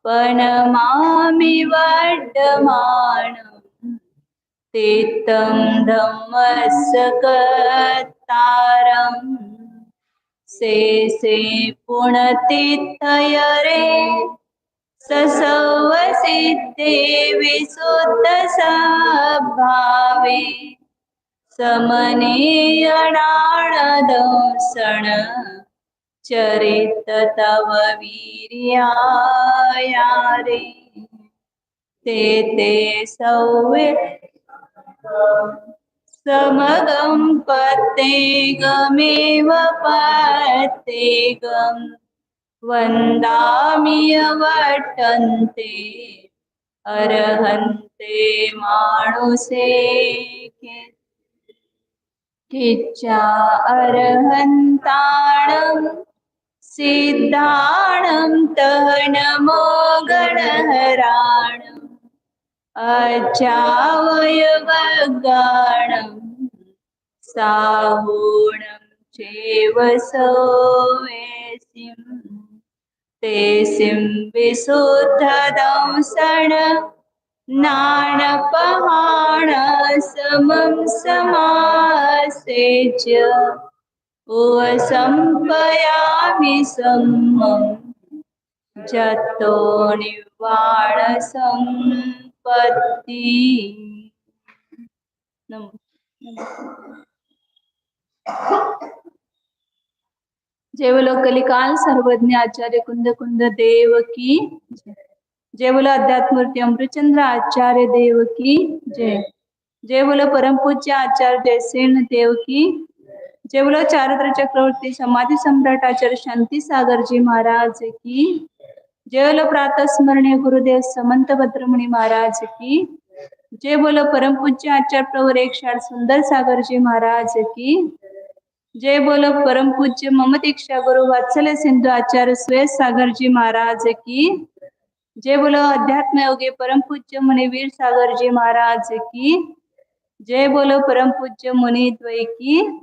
पनमामि वर्धमानं तीर्थं धम्मस्य कर्तारम् शेषे पुण्यतीर्थयरे ससवसिद्धे विशुद्धसद्भावे समनीयणाणदंसण चरित तव वीर्यायारे ते ते सौवे समगं पत्तेगमेव पत्तेगं वन्दामि वर्तन्ते अर्हन्ते मानुषे किच्चा अर्हन्ताणं सिद्धाणं तः नमो गणहराणम् अचावयवगाणं साहूणं चैव सवेसिं तेसिं विशुद्धदंसण नाणपहाण समं समासेच्य उपसंपयामि सम्मं जतो निर्वाण संपत्ति। नमो जय बोलो कलिकाल सर्वज्ञ आचार्य कुंद कुंद देव की जय। जय बोलो अध्यात्मूर्ति अमृतचंद्र आचार्य देव की जय। जय बोलो परम पूज्य आचार्य जयसेन देव की जय। बोलो चारित्र चक्रवर्ती समाधि सम्राट आचार्य शांति सागर जी महाराज की जय। बोलो प्रातः स्मरणीय गुरुदेव समंत भद्रमुनि महाराज की जय। बोलो परम पूज्य आचार्य प्रवर एक सुंदर सागर जी महाराज की जय। बोलो परम पूज्य मम दीक्षा गुरु वात्सल्य सिंधु आचार्य सुयस सागर जी महाराज की जय। बोलो अध्यात्म योगी परम पूज्य मुनिवीर सागर जी महाराज की जय। बोलो परम पूज्य मुनि द्वय की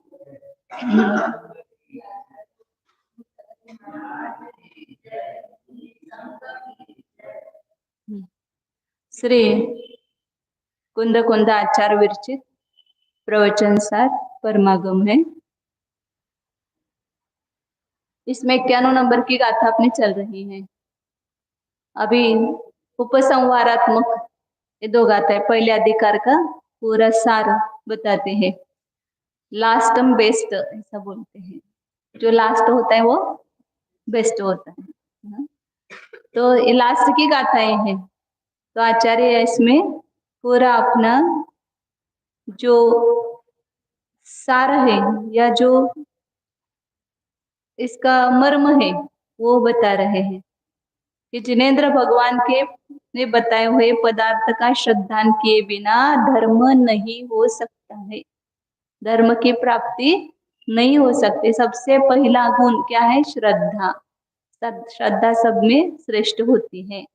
श्री कुंद कुंद आचार्य विरचित प्रवचन सार परमागम है। इसमें 91 नंबर की गाथा अपनी चल रही है। अभी उपसंहारात्मक ये 2 गाथा है। पहले अधिकार का पूरा सार बताते हैं। लास्ट हम बेस्ट ऐसा बोलते हैं, जो लास्ट होता है वो बेस्ट होता है। तो ये लास्ट की गाथाएं हैं। तो आचार्य इसमें पूरा अपना जो सार है या जो इसका मर्म है वो बता रहे हैं कि जिनेंद्र भगवान के ने बताए हुए पदार्थ का श्रद्धान किए बिना धर्म नहीं हो सकता है, धर्म की प्राप्ति नहीं हो सकती। सबसे पहला गुण क्या है? श्रद्धा। श्रद्धा सब में श्रेष्ठ होती है।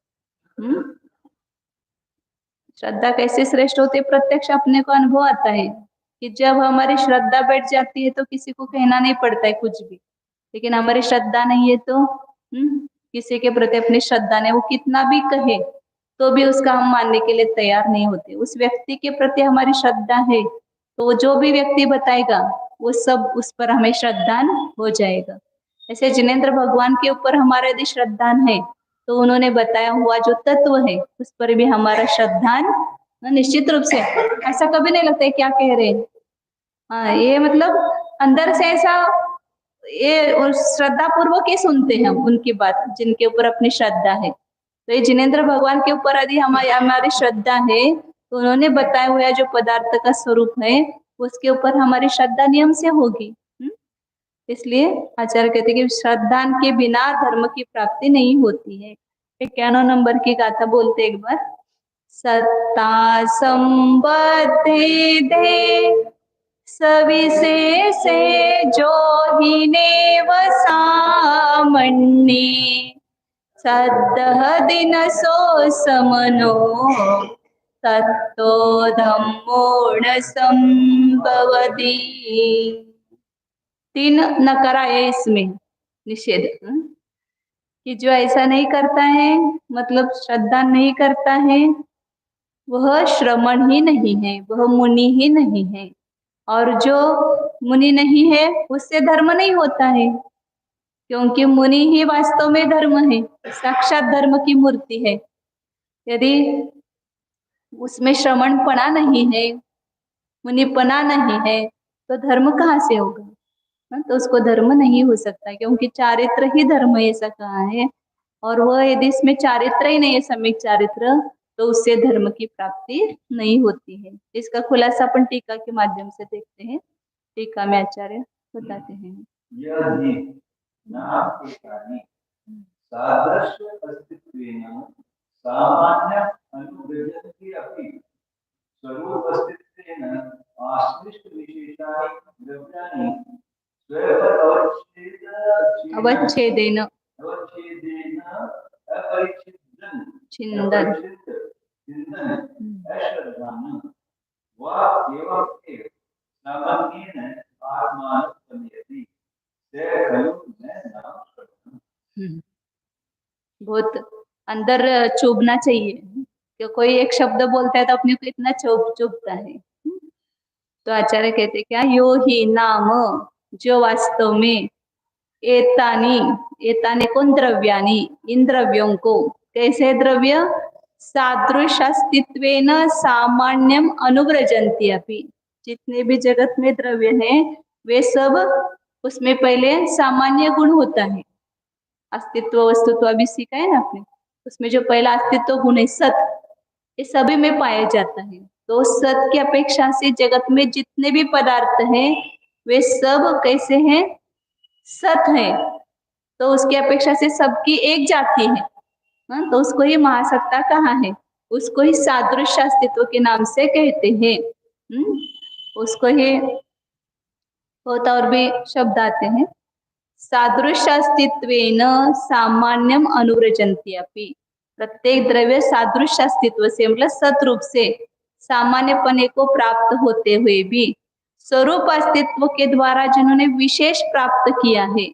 श्रद्धा कैसे श्रेष्ठ होती है? प्रत्यक्ष अपने को अनुभव आता है कि जब हमारी श्रद्धा बैठ जाती है तो किसी को कहना नहीं पड़ता है कुछ भी। लेकिन हमारी श्रद्धा नहीं है तो किसी के प्रति अपनी श्रद्धा नहीं, वो कितना भी कहे तो भी उसका हम मानने के लिए तैयार नहीं होते। उस व्यक्ति के प्रति हमारी श्रद्धा है तो जो भी व्यक्ति बताएगा वो सब उस पर हमें श्रद्धान हो जाएगा। ऐसे जिनेंद्र भगवान के ऊपर हमारा यदि श्रद्धान है तो उन्होंने बताया हुआ जो तत्व है उस पर भी हमारा श्रद्धान निश्चित रूप से। ऐसा कभी नहीं लगता है क्या कह रहे हैं। हाँ, ये मतलब अंदर से ऐसा ये श्रद्धा पूर्वक ही सुनते हैं उनकी बात, जिनके ऊपर अपनी श्रद्धा है। तो ये जिनेंद्र भगवान के ऊपर यदि हमारी श्रद्धा है तो उन्होंने बताया हुआ जो पदार्थ का स्वरूप है उसके ऊपर हमारी श्रद्धा नियम से होगी। इसलिए आचार्य कहते हैं कि श्रद्धा के बिना धर्म की प्राप्ति नहीं होती है। 91 नंबर की गाथा बोलते एक बार। सत्ता संबद्धे दे सविशेषे जो ही नेव सामन्ये सद्दह दिन सो समनो तत्तो धम्मो न संभवति। 3 नकारा है इसमें निषेध कि जो ऐसा नहीं करता है, मतलब श्रद्धा नहीं करता है, वह श्रमण ही नहीं है, वह मुनि ही नहीं है। और जो मुनि नहीं है उससे धर्म नहीं होता है, क्योंकि मुनि ही वास्तव में धर्म है, साक्षात धर्म की मूर्ति है। यदि उसमें श्रमणपना नहीं है, मुनिपना नहीं है, तो धर्म कहाँ से होगा? तो उसको धर्म नहीं हो सकता, क्योंकि चारित्र ही धर्म ऐसा कहा है। और वह यदि इसमें चारित्र ही नहीं है, सम्यक चारित्र, तो उससे धर्म की प्राप्ति नहीं होती है। इसका खुलासा अपन टीका के माध्यम से देखते हैं। टीका में आचार्य बताते हैं, यह भी नाम के कारण सादृश्य अस्तित्वेन सामान्य अनुव्रजन्ति अपि स्वरूप अस्तित्वेन आश्लिष्ट विशेषानि द्रव्याणि स्वयं अवच्छेदेन अवच्छेदेन अपरिच्छिन्न छिन्दन् अश्रद्धान वा एवं सामान्येन आत्मानं संयति से खलु न नाम श्रवणम्। बहुत अंदर चुभना चाहिए, कि कोई एक शब्द बोलता है तो अपने को इतना चुभता है। तो आचार्य कहते क्या, यो ही नाम, जो वास्तव में एतानी, एताने कौन द्रव्यानी, इन द्रव्यों को, कैसे द्रव्य, सादृश अस्तित्वेन सामान्यम अनुव्रजन्ति अपि, जितने भी जगत में द्रव्य हैं वे सब, उसमें पहले सामान्य गुण होता है। अस्तित्व वस्तुत्व अभी सीखा है ना आपने, उसमें जो पहला अस्तित्व गुण है सत, ये सभी में पाया जाता है। तो सत की अपेक्षा से जगत में जितने भी पदार्थ हैं वे सब कैसे हैं, सत है। तो उसकी अपेक्षा से सबकी एक जाति है, तो उसको ही महासत्ता कहा है, उसको ही सादृश्य अस्तित्व के नाम से कहते हैं। उसको ही होता, और भी शब्द आते हैं, सादृश्य अस्तित्वेन सामान्यम अनुव्रजन्ति अपि, प्रत्येक द्रव्य सादृश्य अस्तित्व से, मतलब सतरूप से सामान्यपने को प्राप्त होते हुए भी स्वरूप अस्तित्व के द्वारा जिन्होंने विशेष प्राप्त किया है,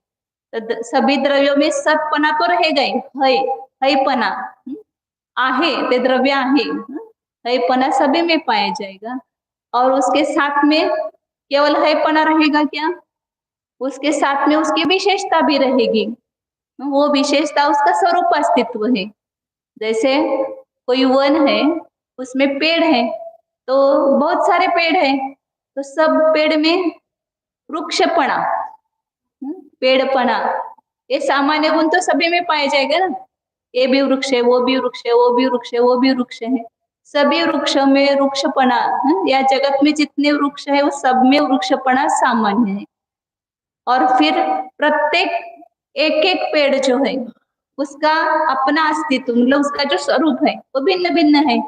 तो सभी द्रव्यों में सतपना तो रहेगा ही, हैपना आहे, ते द्रव्य आहे, हैपना सभी में पाया जाएगा। और उसके साथ में केवल हैपना रहेगा क्या, उसके साथ में उसकी विशेषता भी रहेगी। वो विशेषता उसका स्वरूप अस्तित्व है। जैसे कोई वन है, उसमें पेड़ है, तो बहुत सारे पेड़ है, तो सब पेड़ में वृक्षपना, पेड़पना, ये सामान्य गुण तो सभी में पाया जाएगा ना। ये भी वृक्ष है, वो भी वृक्ष है, वो भी वृक्ष है, वो भी वृक्ष है, सभी वृक्षों में वृक्षपना, या जगत में जितने वृक्ष है वो सब में वृक्षपना सामान्य है। और फिर प्रत्येक एक एक पेड़ जो है उसका अपना अस्तित्व, मतलब उसका जो स्वरूप है वो भिन्न भिन्न है।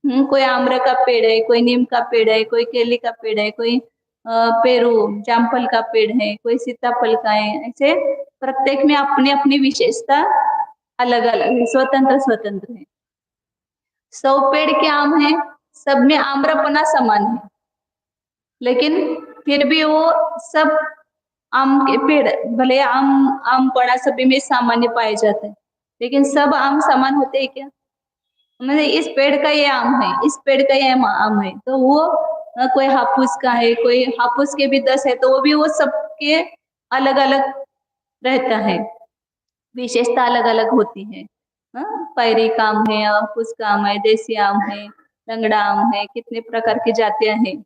कोई आम्र का पेड़ है, कोई नीम का पेड़ है, कोई केले का पेड़ है, कोई पेरू जामफल का पेड़ है, कोई सीताफल का है। ऐसे प्रत्येक में अपनी अपनी विशेषता अलग अलग है, स्वतंत्र स्वतंत्र है। 100 पेड़ के आम है, सब में आम्रपना समान है, लेकिन फिर भी वो सब आम के पेड़, भले आम पड़ा सभी में सामान्य पाए जाते हैं, लेकिन सब आम समान होते हैं क्या? मतलब इस पेड़ का ये आम है, इस पेड़ का ये आम है, तो वो कोई हापुस का है, कोई हापुस के भी 10 है, तो वो भी वो सबके अलग अलग रहता है, विशेषता अलग अलग होती है। पैरी का आम है, हापुस का आम है, देसी आम है, लंगड़ा आम है, कितने प्रकार की जातियां हैं,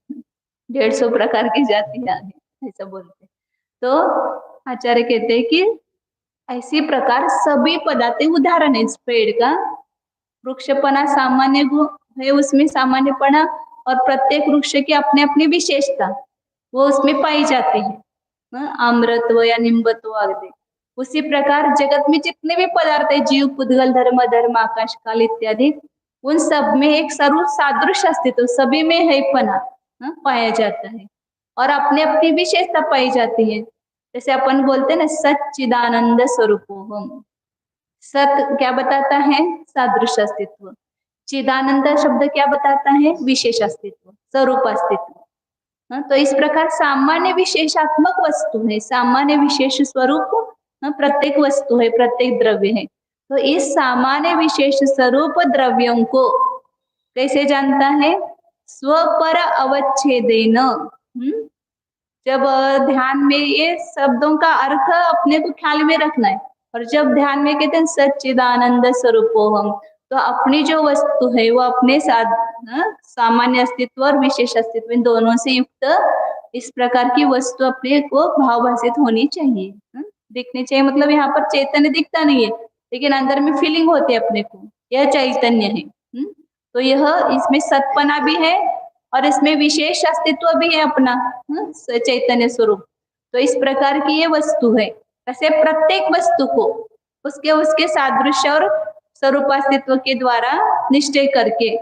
150 प्रकार की जातियां हैं, ऐसा बोलते। तो आचार्य कहते हैं कि ऐसी प्रकार सभी पदार्थ, उदाहरण है इस पेड़ का, वृक्षपना सामान्य गुण है, उसमें सामान्यपना, और प्रत्येक वृक्ष की अपनी अपनी विशेषता वो उसमें पाई जाती है, आम्रत्व या निम्बत्व आदि। उसी प्रकार जगत में जितने भी पदार्थ है, जीव, पुद्गल, धर्म, आकाश, काल इत्यादि, उन सब में एक स्वरूप सादृश्य अस्तित्व, सभी में है पना पाया जाता है, और अपनी अपनी विशेषता पाई जाती है। जैसे अपन बोलते हैं ना, सच्चिदानंद स्वरूपोहम, सत क्या बताता है, सादृश्य अस्तित्व। चिदानंद शब्द क्या बताता है, विशेष अस्तित्व, स्वरूप अस्तित्व। तो इस प्रकार सामान्य विशेषात्मक वस्तु है, सामान्य विशेष स्वरूप प्रत्येक वस्तु है, प्रत्येक द्रव्य है। तो इस सामान्य विशेष स्वरूप द्रव्यों को कैसे जानता है? स्वपर अवच्छेदेन। जब ध्यान में ये शब्दों का अर्थ अपने को ख्याल में रखना है। और जब ध्यान में कहते हैं सच्चिदानंद स्वरूपोहम, तो अपनी जो वस्तु है वो अपने साथ सामान्य अस्तित्व और विशेष अस्तित्व इन दोनों से युक्त इस प्रकार की वस्तु अपने को भावभाषित होनी चाहिए, दिखनी चाहिए। मतलब यहाँ पर चैतन्य दिखता नहीं है, लेकिन अंदर में फीलिंग होती है अपने को, यह चैतन्य है। तो यह इसमें सतपना भी है और इसमें विशेष अस्तित्व भी है अपना चैतन्य स्वरूप। तो इस प्रकार की ये वस्तु है। ऐसे प्रत्येक वस्तु को उसके उसके सादृश्य और स्वरूप अस्तित्व के द्वारा निश्चय करके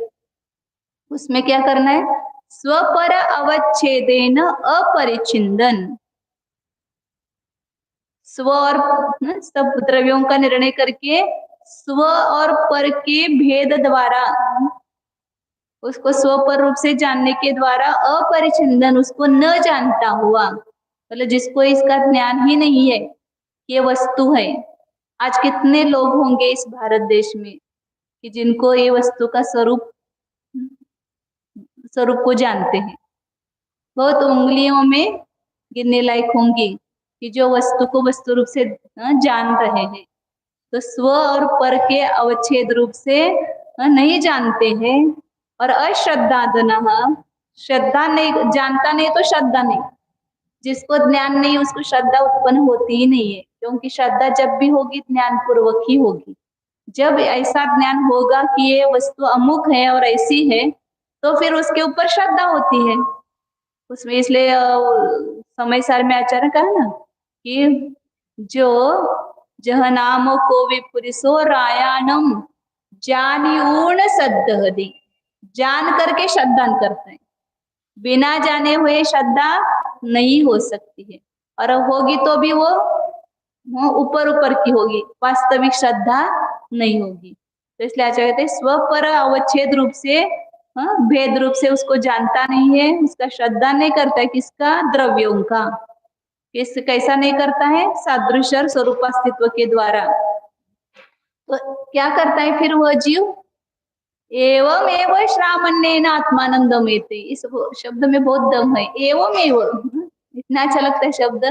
उसमें क्या करना है? स्वपर अवच्छेदेन अपरिच्छिन्दन। स्व और सब द्रव्यों का निर्णय करके स्व और पर के भेद द्वारा उसको स्व पर रूप से जानने के द्वारा अपरिच्छिन्दन, उसको न जानता हुआ, मतलब जिसको इसका ज्ञान ही नहीं है ये वस्तु है। आज कितने लोग होंगे इस भारत देश में कि जिनको ये वस्तु का स्वरूप को जानते हैं। बहुत उंगलियों में गिनने लायक होंगी कि जो वस्तु को वस्तु रूप से जान रहे हैं। तो स्व और पर के अवच्छेद रूप से नहीं जानते हैं। और अश्रद्धादनः, श्रद्धा नहीं, जानता नहीं तो श्रद्धा नहीं। जिसको ज्ञान नहीं उसको श्रद्धा उत्पन्न होती ही नहीं है, क्योंकि श्रद्धा जब भी होगी ज्ञान पूर्वक ही होगी। जब ऐसा ज्ञान होगा कि ये वस्तु अमुक है और ऐसी है, तो फिर उसके ऊपर श्रद्धा होती है उसमें। इसलिए समय सार में आचार्य कहा ना कि जो जह नाम को विपुरिसो रायानम जानी ऊर्ण सद्दहदी, जान करके श्रद्धा करते हैं। बिना जाने हुए श्रद्धा नहीं हो सकती है, और होगी तो भी वो ऊपर ऊपर की होगी, वास्तविक श्रद्धा नहीं होगी। तो इसलिए आचार्य कहते हैं स्व पर अवच्छेद रूप से, भेद रूप से उसको जानता नहीं है, उसका श्रद्धा नहीं करता है। किसका? द्रव्यों का। किस कैसा नहीं करता है? सादृश्य और स्वरूप अस्तित्व के द्वारा। तो क्या करता है फिर वह जीव? एवं एवं श्रामण्येन आत्मानंदमेति। इस शब्द में बहुत दम है। एवं एवं, इतना अच्छा लगता है शब्द।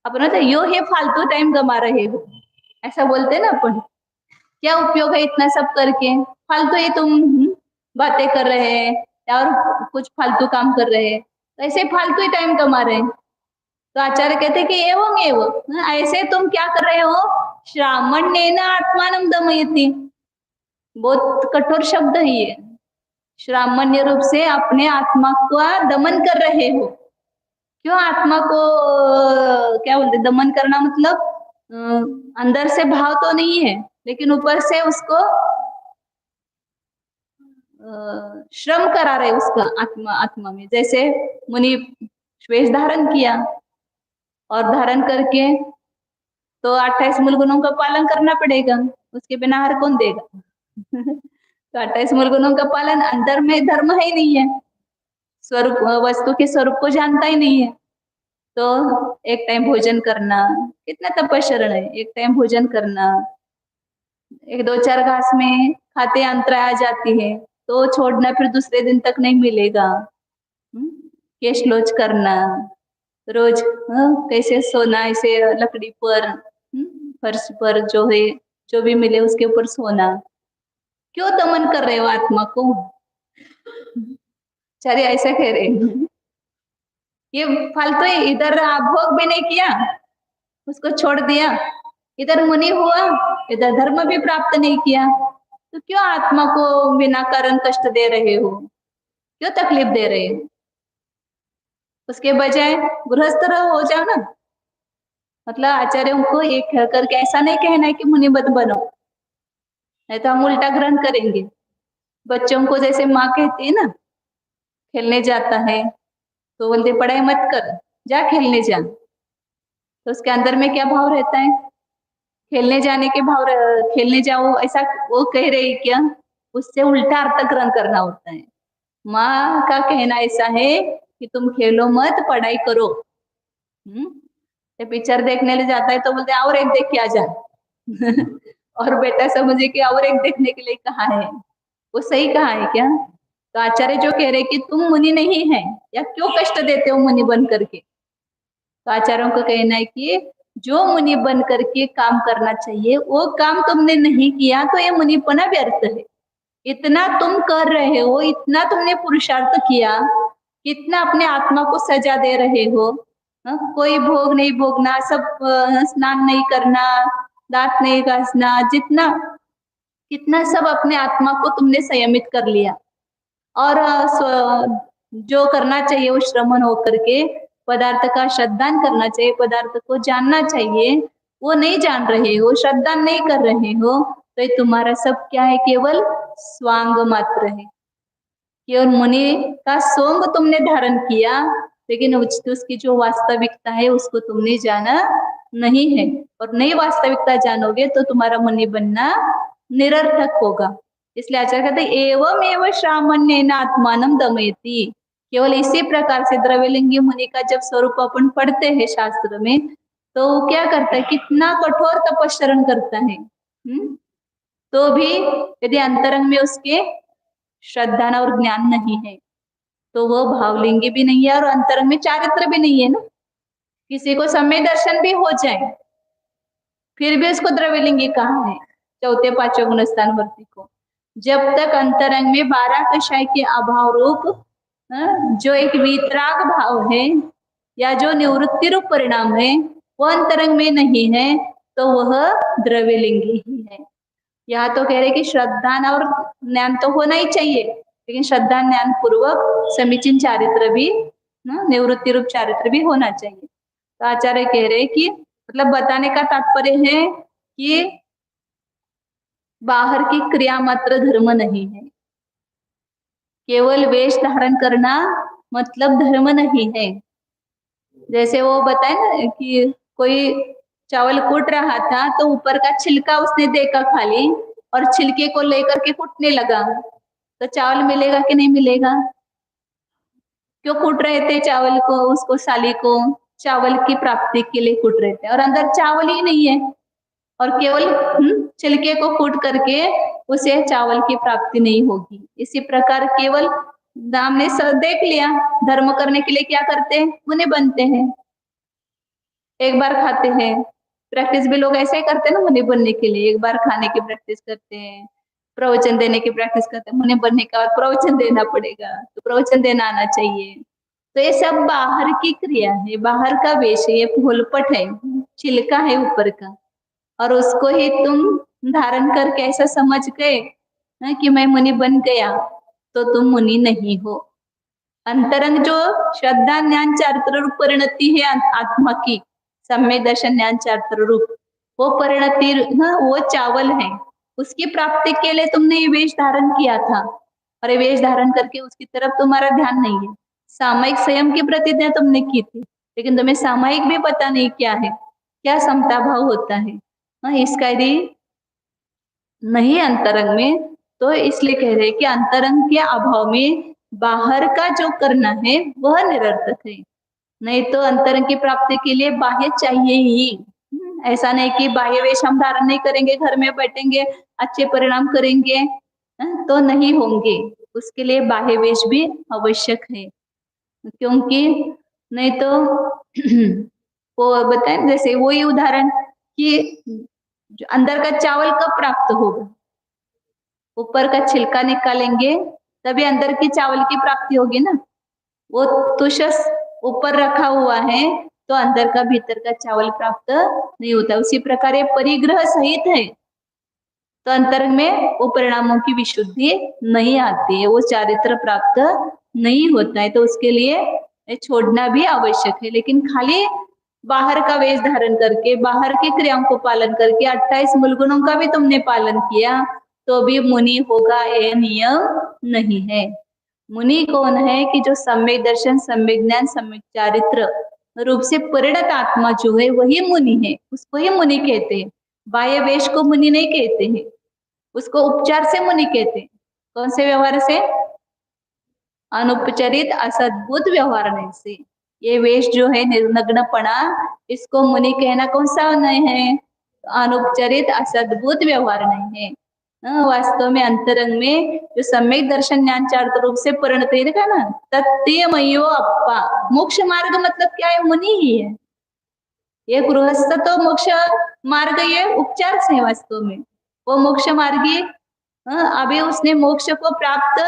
अपन तो यो है फालतू टाइम गमा रहे हो, ऐसा बोलते ना अपन। क्या उपयोग है इतना सब करके? फालतू ही तुम बातें कर रहे हैं और कुछ फालतू काम कर रहे हैं, तो ऐसे फालतू ही टाइम गमा रहे हैं। तो आचार्य कहते हैं कि एवं एवं, ऐसे तुम क्या कर रहे हो? श्रामण्येन आत्मानंदमेति। बहुत कठोर शब्द है ये। श्रामण्य रूप से अपने आत्मा का दमन कर रहे हो। क्यों आत्मा को क्या बोलते? दमन करना मतलब अंदर से भाव तो नहीं है, लेकिन ऊपर से उसको श्रम करा रहे उसका आत्मा में। जैसे मुनि वेश धारण किया और धारण करके तो 28 मूल गुणों का पालन करना पड़ेगा, उसके बिना हर कौन देगा? तो 28 मूल गुणों का पालन, अंदर में धर्म है ही नहीं है, स्वरूप वस्तु के स्वरूप को जानता ही नहीं है। तो एक टाइम भोजन करना कितना तपस्या है। एक टाइम भोजन करना, एक दो चार घास में खाते अंतरा आ जाती है तो छोड़ना फिर दूसरे दिन तक नहीं मिलेगा। केश लोच करना, रोज कैसे सोना, ऐसे लकड़ी पर फर्श पर जो है जो भी मिले उसके ऊपर सोना। क्यों दमन कर रहे हो आत्मा को? चारे ऐसा कह रहे हैं। ये फालतू ही, इधर भोग भी नहीं किया, उसको छोड़ दिया, इधर मुनि हुआ, इधर धर्म भी प्राप्त नहीं किया, तो क्यों आत्मा को बिना कारण कष्ट दे रहे हो? क्यों तकलीफ दे रहे हो? उसके बजाय गृहस्थ हो जाओ ना। मतलब आचार्यों को एक कह करके ऐसा नहीं कहना है कि मुनि मत बनो, नहीं तो हम उल्टा ग्रहण करेंगे। बच्चों को जैसे माँ कहती है ना, खेलने जाता है तो बोलते पढ़ाई मत कर, जा खेलने जा। तो उसके अंदर में क्या भाव रहता है? खेलने जाने के भाव, खेलने जाओ ऐसा वो कह रही क्या? उससे उल्टा अर्थ ग्रहण करना होता है। माँ का कहना ऐसा है कि तुम खेलो मत, पढ़ाई करो। ये पिक्चर देखने ले जाता है तो बोलते हैं और एक देख के आ जा और बेटा समझे कि और एक देखने के लिए कहा है, वो सही कहा है क्या? तो आचार्य जो कह रहे कि तुम मुनि नहीं है, या क्यों कष्ट देते हो मुनि बन करके? तो आचार्यों का कहना है कि जो मुनि बन करके काम करना चाहिए वो काम तुमने नहीं किया तो ये मुनिपना व्यर्थ है। इतना तुम कर रहे हो, इतना तुमने पुरुषार्थ किया, कितना अपने आत्मा को सजा दे रहे हो। कोई भोग नहीं भोगना, सब स्नान नहीं करना, दांत नहीं घासना, जितना कितना सब अपने आत्मा को तुमने संयमित कर लिया। और जो करना चाहिए वो श्रमण होकर के पदार्थ का श्रद्धान करना चाहिए, पदार्थ को जानना चाहिए, वो नहीं जान रहे हो, श्रद्धान नहीं कर रहे हो, तो ये तुम्हारा सब क्या है? केवल स्वांग मात्र है। केवल मुनि का सोंग तुमने धारण किया, लेकिन उसकी जो वास्तविकता है उसको तुमने जाना नहीं है। और नई वास्तविकता जानोगे तो तुम्हारा मुनि बनना निरर्थक होगा। इसलिए आचार्य कहते एवं एवं श्रामण्येन आत्मानं दमयति। केवल इसी प्रकार से द्रव्यलिंगी मुनि का जब स्वरूप अपन पढ़ते हैं शास्त्र में, तो वो क्या करता है? कितना कठोर तपस्या करता है। तो भी यदि अंतरंग में उसके श्रद्धा और ज्ञान नहीं है तो वो भावलिंगी भी नहीं है और अंतरंग में चारित्र भी नहीं है ना। किसी को समय दर्शन भी हो जाए फिर भी उसको द्रव्यलिंगी कहा है चौथे पांचवें गुण स्थान वर्ती को। जब तक अंतरंग में 12 कषाय के अभाव रूप जो एक वीतराग भाव है या जो निवृत्ति रूप परिणाम है वो अंतरंग में नहीं है तो वह द्रव्यलिंगी ही है। यहाँ तो कह रहे कि श्रद्धा और ज्ञान तो होना ही चाहिए, लेकिन श्रद्धा ज्ञान पूर्वक समीचीन चारित्र भी, निवृत्ति रूप चारित्र भी होना चाहिए। तो आचार्य कह रहे कि मतलब बताने का तात्पर्य है कि बाहर की क्रिया मात्र धर्म नहीं है, केवल वेश धारण करना मतलब धर्म नहीं है। जैसे वो बताए ना कि कोई चावल कूट रहा था तो ऊपर का छिलका उसने देखा खाली और छिलके को लेकर के कूटने लगा, तो चावल मिलेगा कि नहीं मिलेगा? क्यों कूट रहे थे चावल को? उसको साली को चावल की प्राप्ति के लिए कूट रहे थे और अंदर चावल ही नहीं है, और केवल छिलके को कूट करके उसे चावल की प्राप्ति नहीं होगी। इसी प्रकार केवल दाम ने सब देख लिया, धर्म करने के लिए क्या करते हैं? मुनि बनते हैं, एक बार खाते हैं। प्रैक्टिस भी लोग ऐसे ही करते हैं ना, मुनि बनने के लिए एक बार खाने की प्रैक्टिस करते हैं, प्रवचन देने की प्रैक्टिस करते हैं। मुनि बनने के बाद प्रवचन देना पड़ेगा, तो प्रवचन देना आना चाहिए। तो ये सब बाहर की क्रिया है, बाहर का वेश है, ये फूलपट है, छिलका है ऊपर का, और उसको ही तुम धारण करके ऐसा समझ गए कि मैं मुनि बन गया, तो तुम मुनि नहीं हो। अंतरंग जो श्रद्धा ज्ञान चारित्र रूप परिणति है आत्मा की, सम्यक दर्शन ज्ञान चारित्र रूप, वो परिणति वो चावल है, उसकी प्राप्ति के लिए तुमने ये वेश धारण किया था, और ये वेश धारण करके उसकी तरफ तुम्हारा ध्यान नहीं है। सामयिक संयम की प्रतिज्ञा तुमने की थी, लेकिन तुम्हें सामयिक भी पता नहीं क्या है, क्या समता भाव होता है। इसका यदि नहीं अंतरंग में, तो इसलिए कह रहे हैं कि अंतरंग के अभाव में बाहर का जो करना है वह निरर्थक है। नहीं तो अंतरंग की प्राप्ति के लिए बाह्य चाहिए ही। ऐसा नहीं कि बाह्य वेश हम धारण नहीं करेंगे, घर में बैठेंगे, अच्छे परिणाम करेंगे तो नहीं होंगे, उसके लिए बाह्य वेश भी आवश्यक है। क्योंकि नहीं तो वो बताए जैसे वही उदाहरण कि अंदर का चावल कब प्राप्त होगा? ऊपर का छिलका निकालेंगे तभी अंदर की चावल की प्राप्ति होगी ना। वो तुषस ऊपर रखा हुआ है तो अंदर का भीतर का चावल प्राप्त नहीं होता। उसी प्रकार ये परिग्रह सहित है तो अंतरंग में वो परिणामों की विशुद्धि नहीं आती है, वो चारित्र प्राप्त नहीं होता है। तो उसके लिए छोड़ना भी आवश्यक है। लेकिन खाली बाहर का वेश धारण करके, बाहर की क्रियाओं को पालन करके 28 मूल गुणों का भी तुमने पालन किया तो भी मुनि होगा, ये नियम नहीं है। मुनि कौन है? कि जो सम्यक दर्शन, सम्यक ज्ञान, सम्यक चारित्र रूप से परिणत आत्मा जो है वही मुनि है, उसको ही मुनि कहते हैं। बाह्य वेश को मुनि नहीं कहते हैं, उसको उपचार से मुनि कहते हैं। कौन से व्यवहार से? अनुपचरित असद्भुत व्यवहार से। ये वेश जो है निर्नग्नपना, इसको मुनि कहना कौन सा नहीं है? अनुपचरित असद्भुत व्यवहार नहीं है। वास्तव में अंतरंग में जो सम्यक दर्शन ज्ञान चार्थ रूप से परिणत है, देखा ना, तत्मयो अप्पा। मोक्ष मार्ग मतलब क्या है? मुनि ही है। ये गृहस्थ तो मोक्ष मार्ग ये उपचार से है वास्तव में, वो मोक्ष मार्गी। अभी उसने मोक्ष को प्राप्त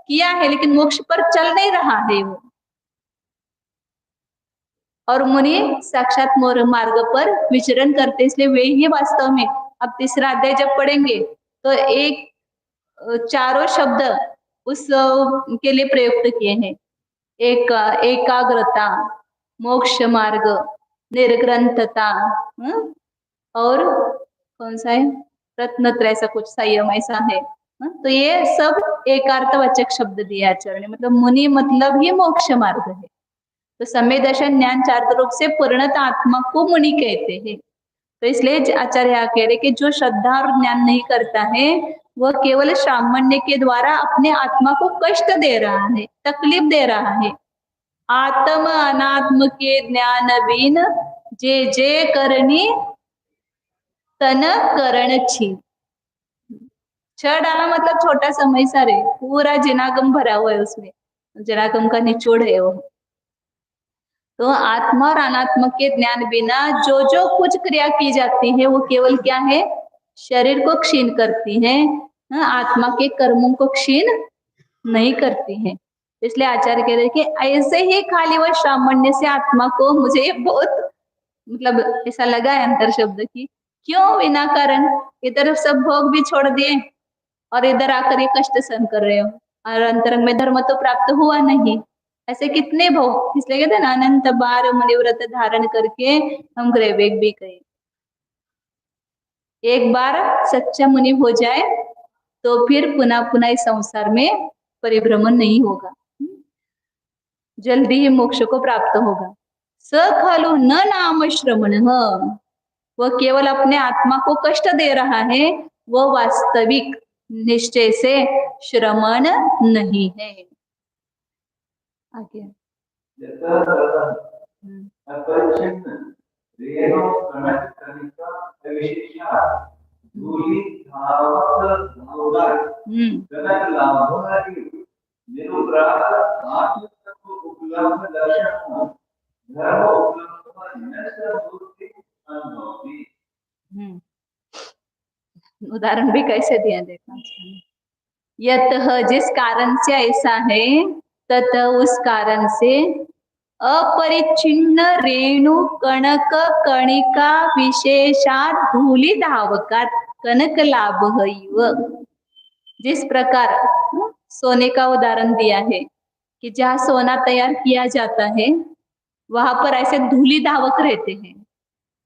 किया है लेकिन मोक्ष पर चल नहीं रहा है वो, और मुनि साक्षात मार्ग पर विचरण करते, इसलिए वे ही वास्तव में। अब तीसरा अध्याय जब पढ़ेंगे तो चारों शब्द उस के लिए प्रयुक्त किए हैं। एकाग्रता, मोक्ष मार्ग, निर्ग्रंथता, और कौन सा है? रत्नत्रय, ऐसा कुछ संयम ऐसा है। तो ये सब एकार्थवाचक शब्द दिया आचार्य ने, मतलब मुनि मतलब ही मोक्ष मार्ग है। तो समय दर्शन ज्ञान चार्थ रूप से पूर्णत आत्मा को मुनि कहते हैं। तो इसलिए आचार्य यहाँ कह रहे कि जो श्रद्धा और ज्ञान नहीं करता है वह केवल सामान्य के द्वारा अपने आत्मा को कष्ट दे रहा है, तकलीफ दे रहा है। आत्म अनात्म के ज्ञान बिन जे जे करनी तन करण छी। छ डाला मतलब छोटा समय सारे, पूरा जनागम भरा हुआ है उसमें, जनागम का निचोड़ है वो। तो आत्मा और अनात्मा के ज्ञान बिना जो जो कुछ क्रिया की जाती है वो केवल क्या है? शरीर को क्षीण करती है, आत्मा के कर्मों को क्षीण नहीं करती है। इसलिए आचार्य कह रहे कि ऐसे ही खाली वह सामान्य से आत्मा को, मुझे बहुत मतलब ऐसा लगा है अंतर शब्द की, क्यों बिना कारण इधर सब भोग भी छोड़ दिए और इधर आकर ये कष्ट सहन कर रहे हो, और अंतरंग में धर्म तो प्राप्त हुआ नहीं। ऐसे कितने भोग, इसलिए कहते हैं अनंत बार मुनिव्रत धारण करके हम ग्रहवेग भी गए। एक बार सच्चा मुनि हो जाए तो फिर पुनः पुनः इस संसार में परिभ्रमण नहीं होगा, जल्दी ही मोक्ष को प्राप्त होगा। स खलु न नाम श्रमण, वह केवल अपने आत्मा को कष्ट दे रहा है, वह वास्तविक निश्चय से श्रमण नहीं है। आगे उदाहरण भी कैसे दिया देखना चाहिए। यत जिस कारण से ऐसा है, तत उस कारण से अपरिच्छिन्न रेणु कणक कणिका विशेषात धूलि धावकात कनक लाभ। जिस प्रकार सोने का उदाहरण दिया है कि जहाँ सोना तैयार किया जाता है वहां पर ऐसे धूलि धावक रहते हैं,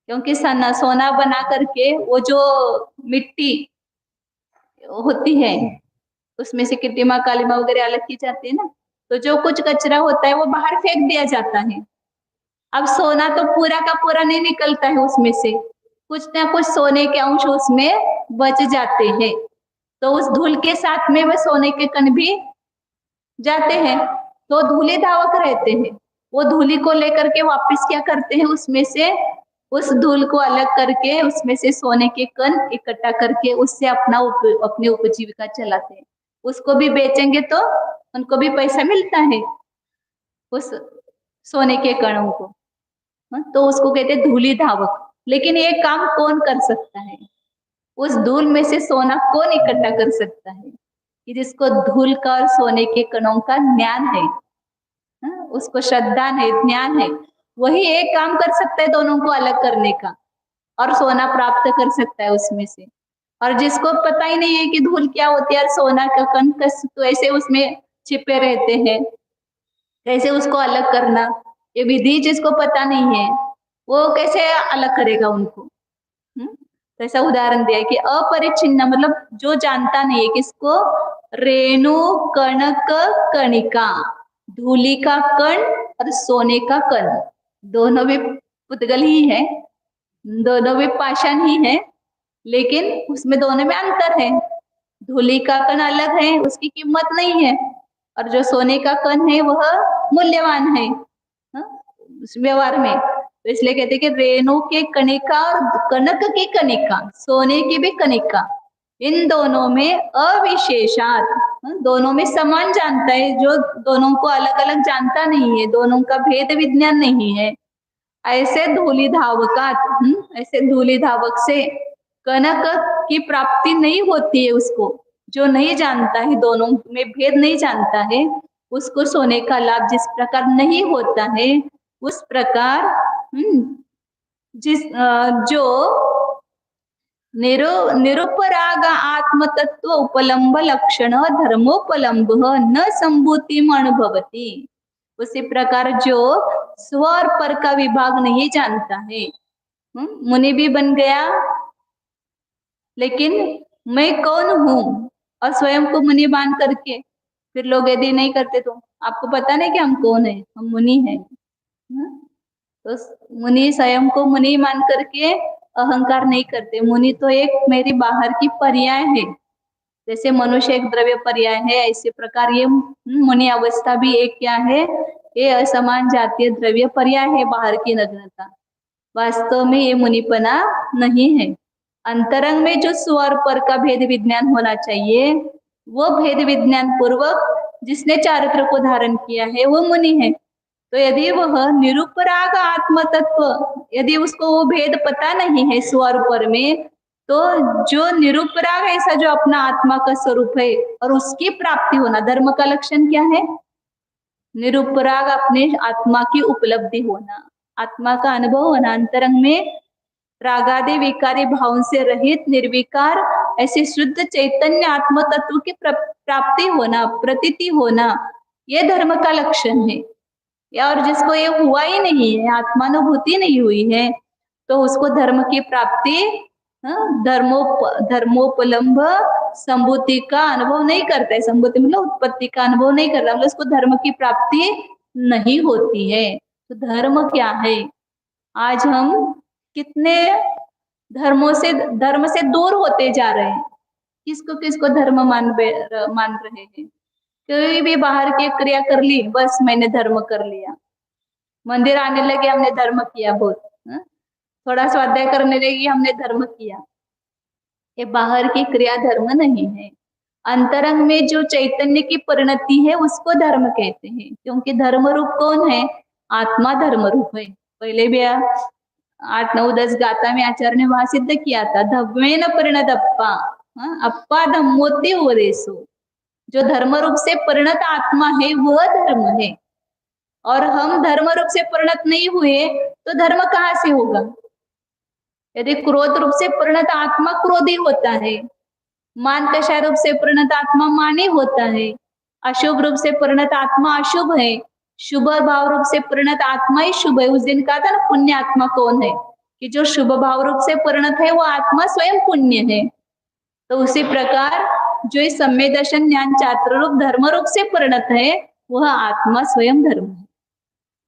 क्योंकि सोना बना करके वो जो मिट्टी होती है उसमें से किटिमा कालिमा वगैरह अलग की जाती है ना, तो जो कुछ कचरा होता है वो बाहर फेंक दिया जाता है। अब सोना तो पूरा का पूरा नहीं निकलता है, उसमें से कुछ ना कुछ सोने के अंश उसमें बच जाते हैं, तो उस धूल के साथ में वह सोने के कण भी जाते हैं, तो धूलि धावक रहते हैं। वो धूलि को लेकर के वापस क्या करते हैं, उसमें से उस धूल को अलग करके उसमें से सोने के कण इकट्ठा करके उससे अपनी उपजीविका चलाते हैं। उसको भी बेचेंगे तो उनको भी पैसा मिलता है उस सोने के कणों को, तो उसको कहते हैं धूलि धावक। लेकिन ये काम कौन कर सकता है? उस धूल में से सोना कौन इकट्ठा कर सकता है? कि जिसको धूल का और सोने के कणों का ज्ञान है, उसको श्रद्धा है, ज्ञान है, वही एक काम कर सकता है दोनों को अलग करने का, और सोना प्राप्त कर सकता है उसमें से। और जिसको पता ही नहीं है कि धूल क्या होती है और सोना का कण तो ऐसे उसमें छिपे रहते हैं, कैसे उसको अलग करना, ये विधि जिसको पता नहीं है वो कैसे अलग करेगा उनको। तो ऐसा उदाहरण दिया है कि अपरिच्छिन्न मतलब जो जानता नहीं है किसको, रेणु कणक कणिका, धूलि का कण और सोने का कण, दोनों भी पुद्गल ही है, दोनों भी पाषाण ही है, लेकिन उसमें दोनों में अंतर है। धूलि का कण अलग है, उसकी कीमत नहीं है, और जो सोने का कण है वह मूल्यवान है। उस व्यवहार में। तो इसलिए कहते हैं कि रेणु के कणिका और कनक की कणिका, सोने की भी कणिका, इन दोनों में अविशेषात, दोनों में समान जानता है, जो दोनों को अलग अलग जानता नहीं है, दोनों का भेद विज्ञान नहीं है, ऐसे धूलि धावकात, ऐसे धूलि धावक से कनक की प्राप्ति नहीं होती है। उसको जो नहीं जानता है, दोनों में भेद नहीं जानता है, उसको सोने का लाभ जिस प्रकार नहीं होता है, उस प्रकार जो निरुपराग आत्म तत्व उपलम्ब लक्षण धर्मोपलम्ब न संभूति अनुभवती, उसी प्रकार जो स्व और पर का विभाग नहीं जानता है, मुनि भी बन गया, लेकिन मैं कौन हूँ और स्वयं को मुनि मान करके फिर लोग यदि नहीं करते तो आपको पता नहीं कि हम कौन है, हम मुनि हैं। तो मुनि स्वयं को मुनि मान करके अहंकार नहीं करते। मुनि तो एक मेरी बाहर की पर्याय है, जैसे मनुष्य एक द्रव्य पर्याय है, ऐसे प्रकार ये मुनि अवस्था भी एक क्या है, ये असमान जातीय द्रव्य पर्याय है, बाहर की नग्नता। वास्तव में ये मुनिपना नहीं है। अंतरंग में जो स्व और पर का भेद विज्ञान होना चाहिए, वो भेद विज्ञान पूर्वक जिसने चारित्र को धारण किया है वो मुनि है। तो यदि वह निरुपराग आत्म तत्व, यदि उसको वो भेद पता नहीं है स्व और पर में, तो जो निरुपराग ऐसा जो अपना आत्मा का स्वरूप है और उसकी प्राप्ति होना, धर्म का लक्षण क्या है? निरुपराग अपने आत्मा की उपलब्धि होना, आत्मा का अनुभव होना, अंतरंग में रागादि विकारी भाव से रहित निर्विकार ऐसे शुद्ध चैतन्य आत्म तत्व की प्राप्ति होना, प्रतीति होना, ये धर्म का लक्षण है। या और जिसको ये हुआ ही नहीं है, आत्मानुभूति नहीं हुई है, तो उसको धर्म की प्राप्ति, धर्मोपलम्ब संभूति का अनुभव नहीं करता है। संभूति मतलब उत्पत्ति का अनुभव नहीं करता, मतलब उसको धर्म की प्राप्ति नहीं होती है। तो धर्म क्या है? आज हम कितने धर्म से दूर होते जा रहे हैं। किसको किसको धर्म मान रहे हैं। कोई भी बाहर की क्रिया कर ली, बस मैंने धर्म कर लिया। मंदिर आने लगे, हमने धर्म किया बहुत, थोड़ा स्वाध्याय करने लगी, हमने धर्म किया। ये बाहर की क्रिया धर्म नहीं है। अंतरंग में जो चैतन्य की परिणति है उसको धर्म कहते हैं, क्योंकि धर्म रूप कौन है? आत्मा धर्म रूप है। पहले भी 8, 9, 10 गाथा में आचार्य ने वहां सिद्ध किया था, धम्मेन परिणत अप्पा, अप्पा धम्मोति उपदेशो। जो धर्म रूप से परिणत आत्मा है वह धर्म है, और हम धर्म रूप से परिणत नहीं हुए तो धर्म कहाँ से होगा? यदि क्रोध रूप से परिणत आत्मा क्रोधी होता है, मान कषाय रूप से परिणत आत्मा मानी होता है, अशुभ रूप से परिणत आत्मा अशुभ है, शुभ भाव रूप से परिणत आत्मा ही शुभ है। उस दिन कहा था ना, पुण्य आत्मा कौन है? कि जो शुभ भाव रूप से परिणत है वो आत्मा स्वयं पुण्य है। तो उसी प्रकार जो इस सम्यक दर्शन ज्ञान चात्र रूप धर्म रूप से परिणत है वह आत्मा स्वयं धर्म है,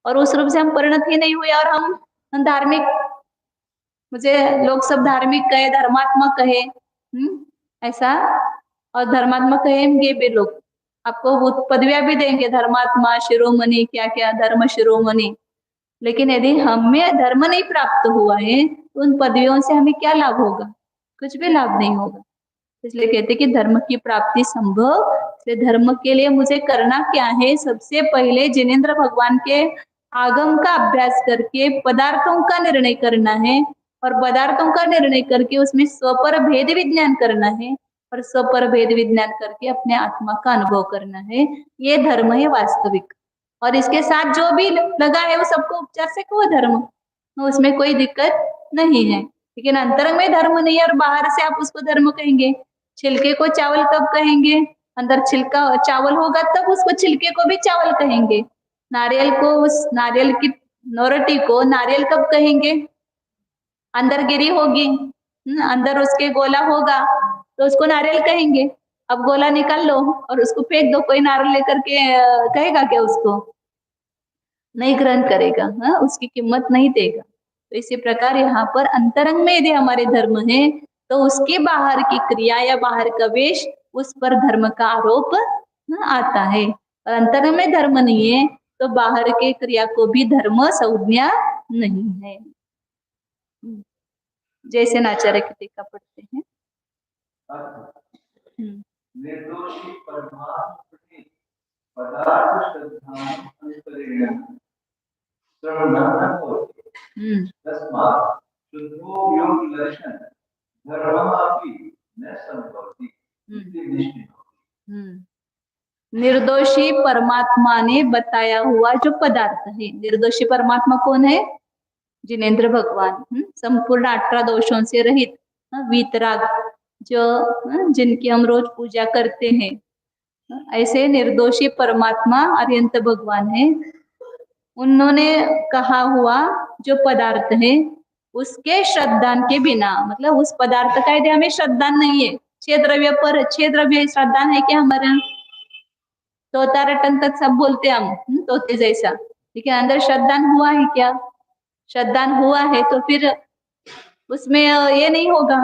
और उस रूप से हम परिणत ही नहीं हुए। और हम धार्मिक, मुझे लोग सब धार्मिक कहे, धर्मात्मा कहे, ऐसा, और धर्मात्मा कहेंगे भी लोग, आपको वो पदवियां भी देंगे, धर्मात्मा, शिरोमणि, क्या क्या धर्म शिरोमणि। लेकिन यदि हमें धर्म नहीं प्राप्त हुआ है तो उन पदवियों से हमें क्या लाभ होगा? कुछ भी लाभ नहीं होगा। इसलिए कहते कि धर्म की प्राप्ति संभव। धर्म के लिए मुझे करना क्या है? सबसे पहले जिनेंद्र भगवान के आगम का अभ्यास करके पदार्थों का निर्णय करना है, और पदार्थों का निर्णय करके उसमें स्वपर भेद विज्ञान करना है, और स्वपर भेद विज्ञान करके अपने आत्मा का अनुभव करना है। ये धर्म है वास्तविक। और इसके साथ जो भी लगा है वो सबको उपचार से कहो धर्म, उसमें कोई दिक्कत नहीं है। लेकिन अंतरंग में धर्म नहीं है और बाहर से आप उसको धर्म कहेंगे। छिलके को चावल कब कहेंगे? अंदर छिलका चावल होगा तब उसको छिलके को भी चावल कहेंगे। नारियल को, उस नारियल की नोरटी को नारियल कब कहेंगे? अंदर गिरी होगी, अंदर उसके गोला होगा तो उसको नारियल कहेंगे। अब गोला निकाल लो और उसको फेंक दो, कोई नारियल लेकर के कहेगा क्या? उसको नहीं ग्रहण करेगा, उसकी कीमत नहीं देगा। तो इसी प्रकार यहाँ पर अंतरंग में यदि हमारे धर्म है तो उसके बाहर की क्रिया या बाहर का वेश, उस पर धर्म का आरोप आता है। और अंतरंग में धर्म नहीं है तो बाहर के क्रिया को भी धर्म संज्ञा नहीं है। जैसे नाचार्य की टीका पढ़ते हैं। निर्दोषी परमात्मा पदार्थ श्रद्धां अंतरेण श्रवणं होति तस्मात् शुद्धोपयोग लक्षण धर्ममपि न संभवति इति निश्चितो। निर्दोषी परमात्मा ने बताया हुआ जो पदार्थ है, निर्दोषी परमात्मा कौन है? जिनेंद्र भगवान, संपूर्ण 18 दोषों से रहित, वीतराग, जो जिनकी हम रोज पूजा करते हैं, ऐसे निर्दोषी परमात्मा अरिहंत भगवान है। उन्होंने कहा हुआ जो पदार्थ है उसके श्रद्धान के बिना, मतलब उस पदार्थ का यदि हमें श्रद्धान नहीं है, 6 द्रव्य पर 6 द्रव्य श्रद्धान है क्या हमारे यहाँ? तोता रटन तक सब बोलते हम, तोते जैसा, लेकिन अंदर श्रद्धान हुआ है क्या? श्रद्धान हुआ है तो फिर उसमें ये नहीं होगा,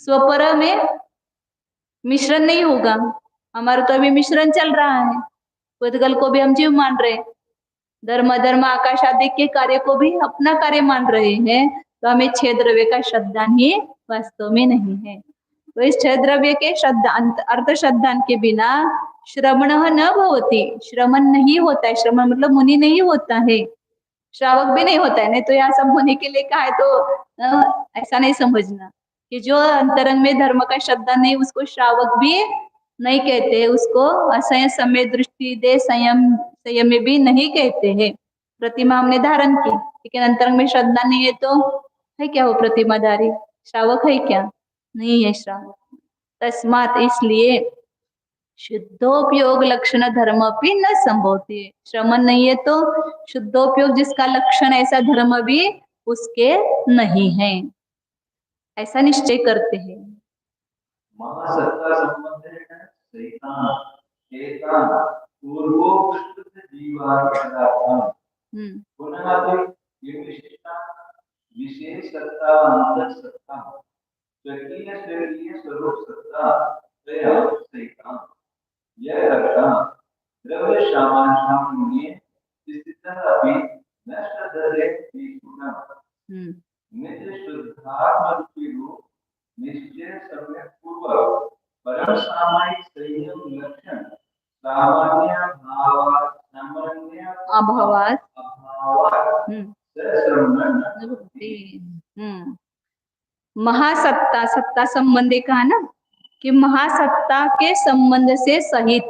स्वपर में मिश्रण नहीं होगा। हमारा तो अभी मिश्रण चल रहा है, पुद्गल को भी हम जीव मान रहे, धर्म धर्म आकाश आदि के कार्य को भी अपना कार्य मान रहे हैं, तो हमें 6 द्रव्य का श्रद्धान ही वास्तव में नहीं है। तो इस 6 द्रव्य के श्रद्धान अर्थ श्रद्धान के बिना श्रवण न भवति, श्रवण नहीं होता है। श्रवण मतलब मुनि नहीं होता है, श्रावक भी नहीं होता है। नहीं तो यहाँ सब मुनि के लिए कहा है, तो ऐसा नहीं समझना कि जो अंतरंग में धर्म का श्रद्धा नहीं उसको श्रावक भी नहीं कहते, उसको असंयम समय दृष्टि दे संयम में भी नहीं कहते हैं। प्रतिमा हमने धारण की लेकिन अंतरंग में श्रद्धा नहीं है तो है क्या वो प्रतिमाधारी? श्रावक है क्या? नहीं है श्रावक। तस्मात इसलिए शुद्धोपयोग लक्षण धर्म भी न संभवती है। श्रमण नहीं है तो शुद्धोपयोग जिसका लक्षण ऐसा धर्म भी उसके नहीं है, ऐसा निश्चय करते हैं। महासत्ता संबंधेन सहितान एतान पूर्वोक्त जीवादि पदार्थान पुनः ये विशेष सत्ता अंतर सत्ता स्वकीय स्वकीय स्वरूप सत्ता तया सहितान यह रखा द्रव्य सामान्य स्थितः अपि न श्रद्धते विगुणः नित्य शुद्धात्म रूप निश्चय सम्यक पूर्वक परम सामायिक संयम लक्षण सामान्य अभावात महासत्ता, सत्ता संबंधी कहा ना कि महासत्ता के संबंध से सहित,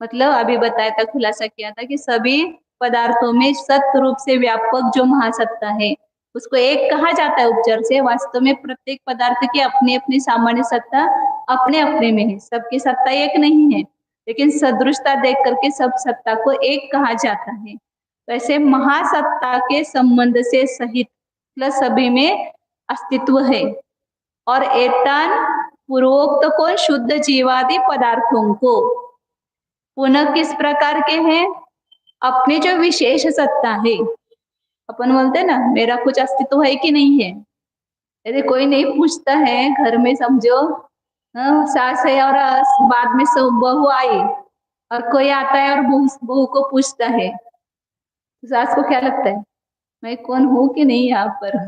मतलब अभी बताया था, खुलासा किया था कि सभी पदार्थों में सत्य रूप से व्यापक जो महासत्ता है उसको एक कहा जाता है उपचार से। वास्तव में प्रत्येक पदार्थ की अपनी अपनी सामान्य सत्ता अपने अपने में है, सबकी सत्ता एक नहीं है, लेकिन सदृशता देख करके सब सत्ता को एक कहा जाता है। वैसे महासत्ता के संबंध से सहित प्लस सभी में अस्तित्व है। और एतान पूर्वोक्त को शुद्ध जीवादि पदार्थों को पुनः किस प्रकार के हैं? अपनी जो विशेष सत्ता है, अपन बोलते हैं ना मेरा कुछ अस्तित्व है कि नहीं है। यदि कोई नहीं पूछता है घर में, समझो सास है और बाद में सब बहू आई और कोई आता है और बहू को पूछता है, तो सास को क्या लगता है मैं कौन हूँ कि नहीं यहाँ पर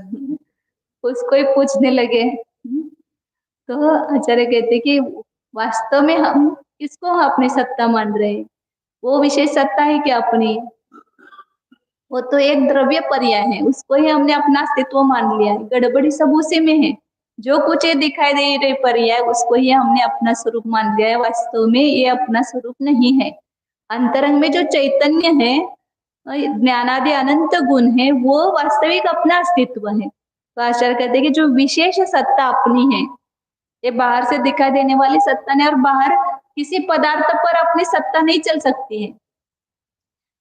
उसको ही पूछने लगे। तो आचार्य कहते कि वास्तव में हम किसको अपनी सत्ता मान रहे हैं? वो विशेष सत्ता है क्या अपनी? वो तो एक द्रव्य पर्याय है, उसको ही हमने अपना अस्तित्व मान लिया है। गड़बड़ी सब उसी में है, जो कुछ ये दिखाई दे रहे पर्याय उसको ही हमने अपना स्वरूप मान लिया है। वास्तव में ये अपना स्वरूप नहीं है। अंतरंग में जो चैतन्य है, ज्ञानादि अनंत गुण है, वो वास्तविक अपना अस्तित्व है। तो आचार्य कहते हैं कि जो विशेष सत्ता अपनी है, ये बाहर से दिखाई देने वाली सत्ता नहीं, और बाहर किसी पदार्थ पर अपनी सत्ता नहीं चल सकती है।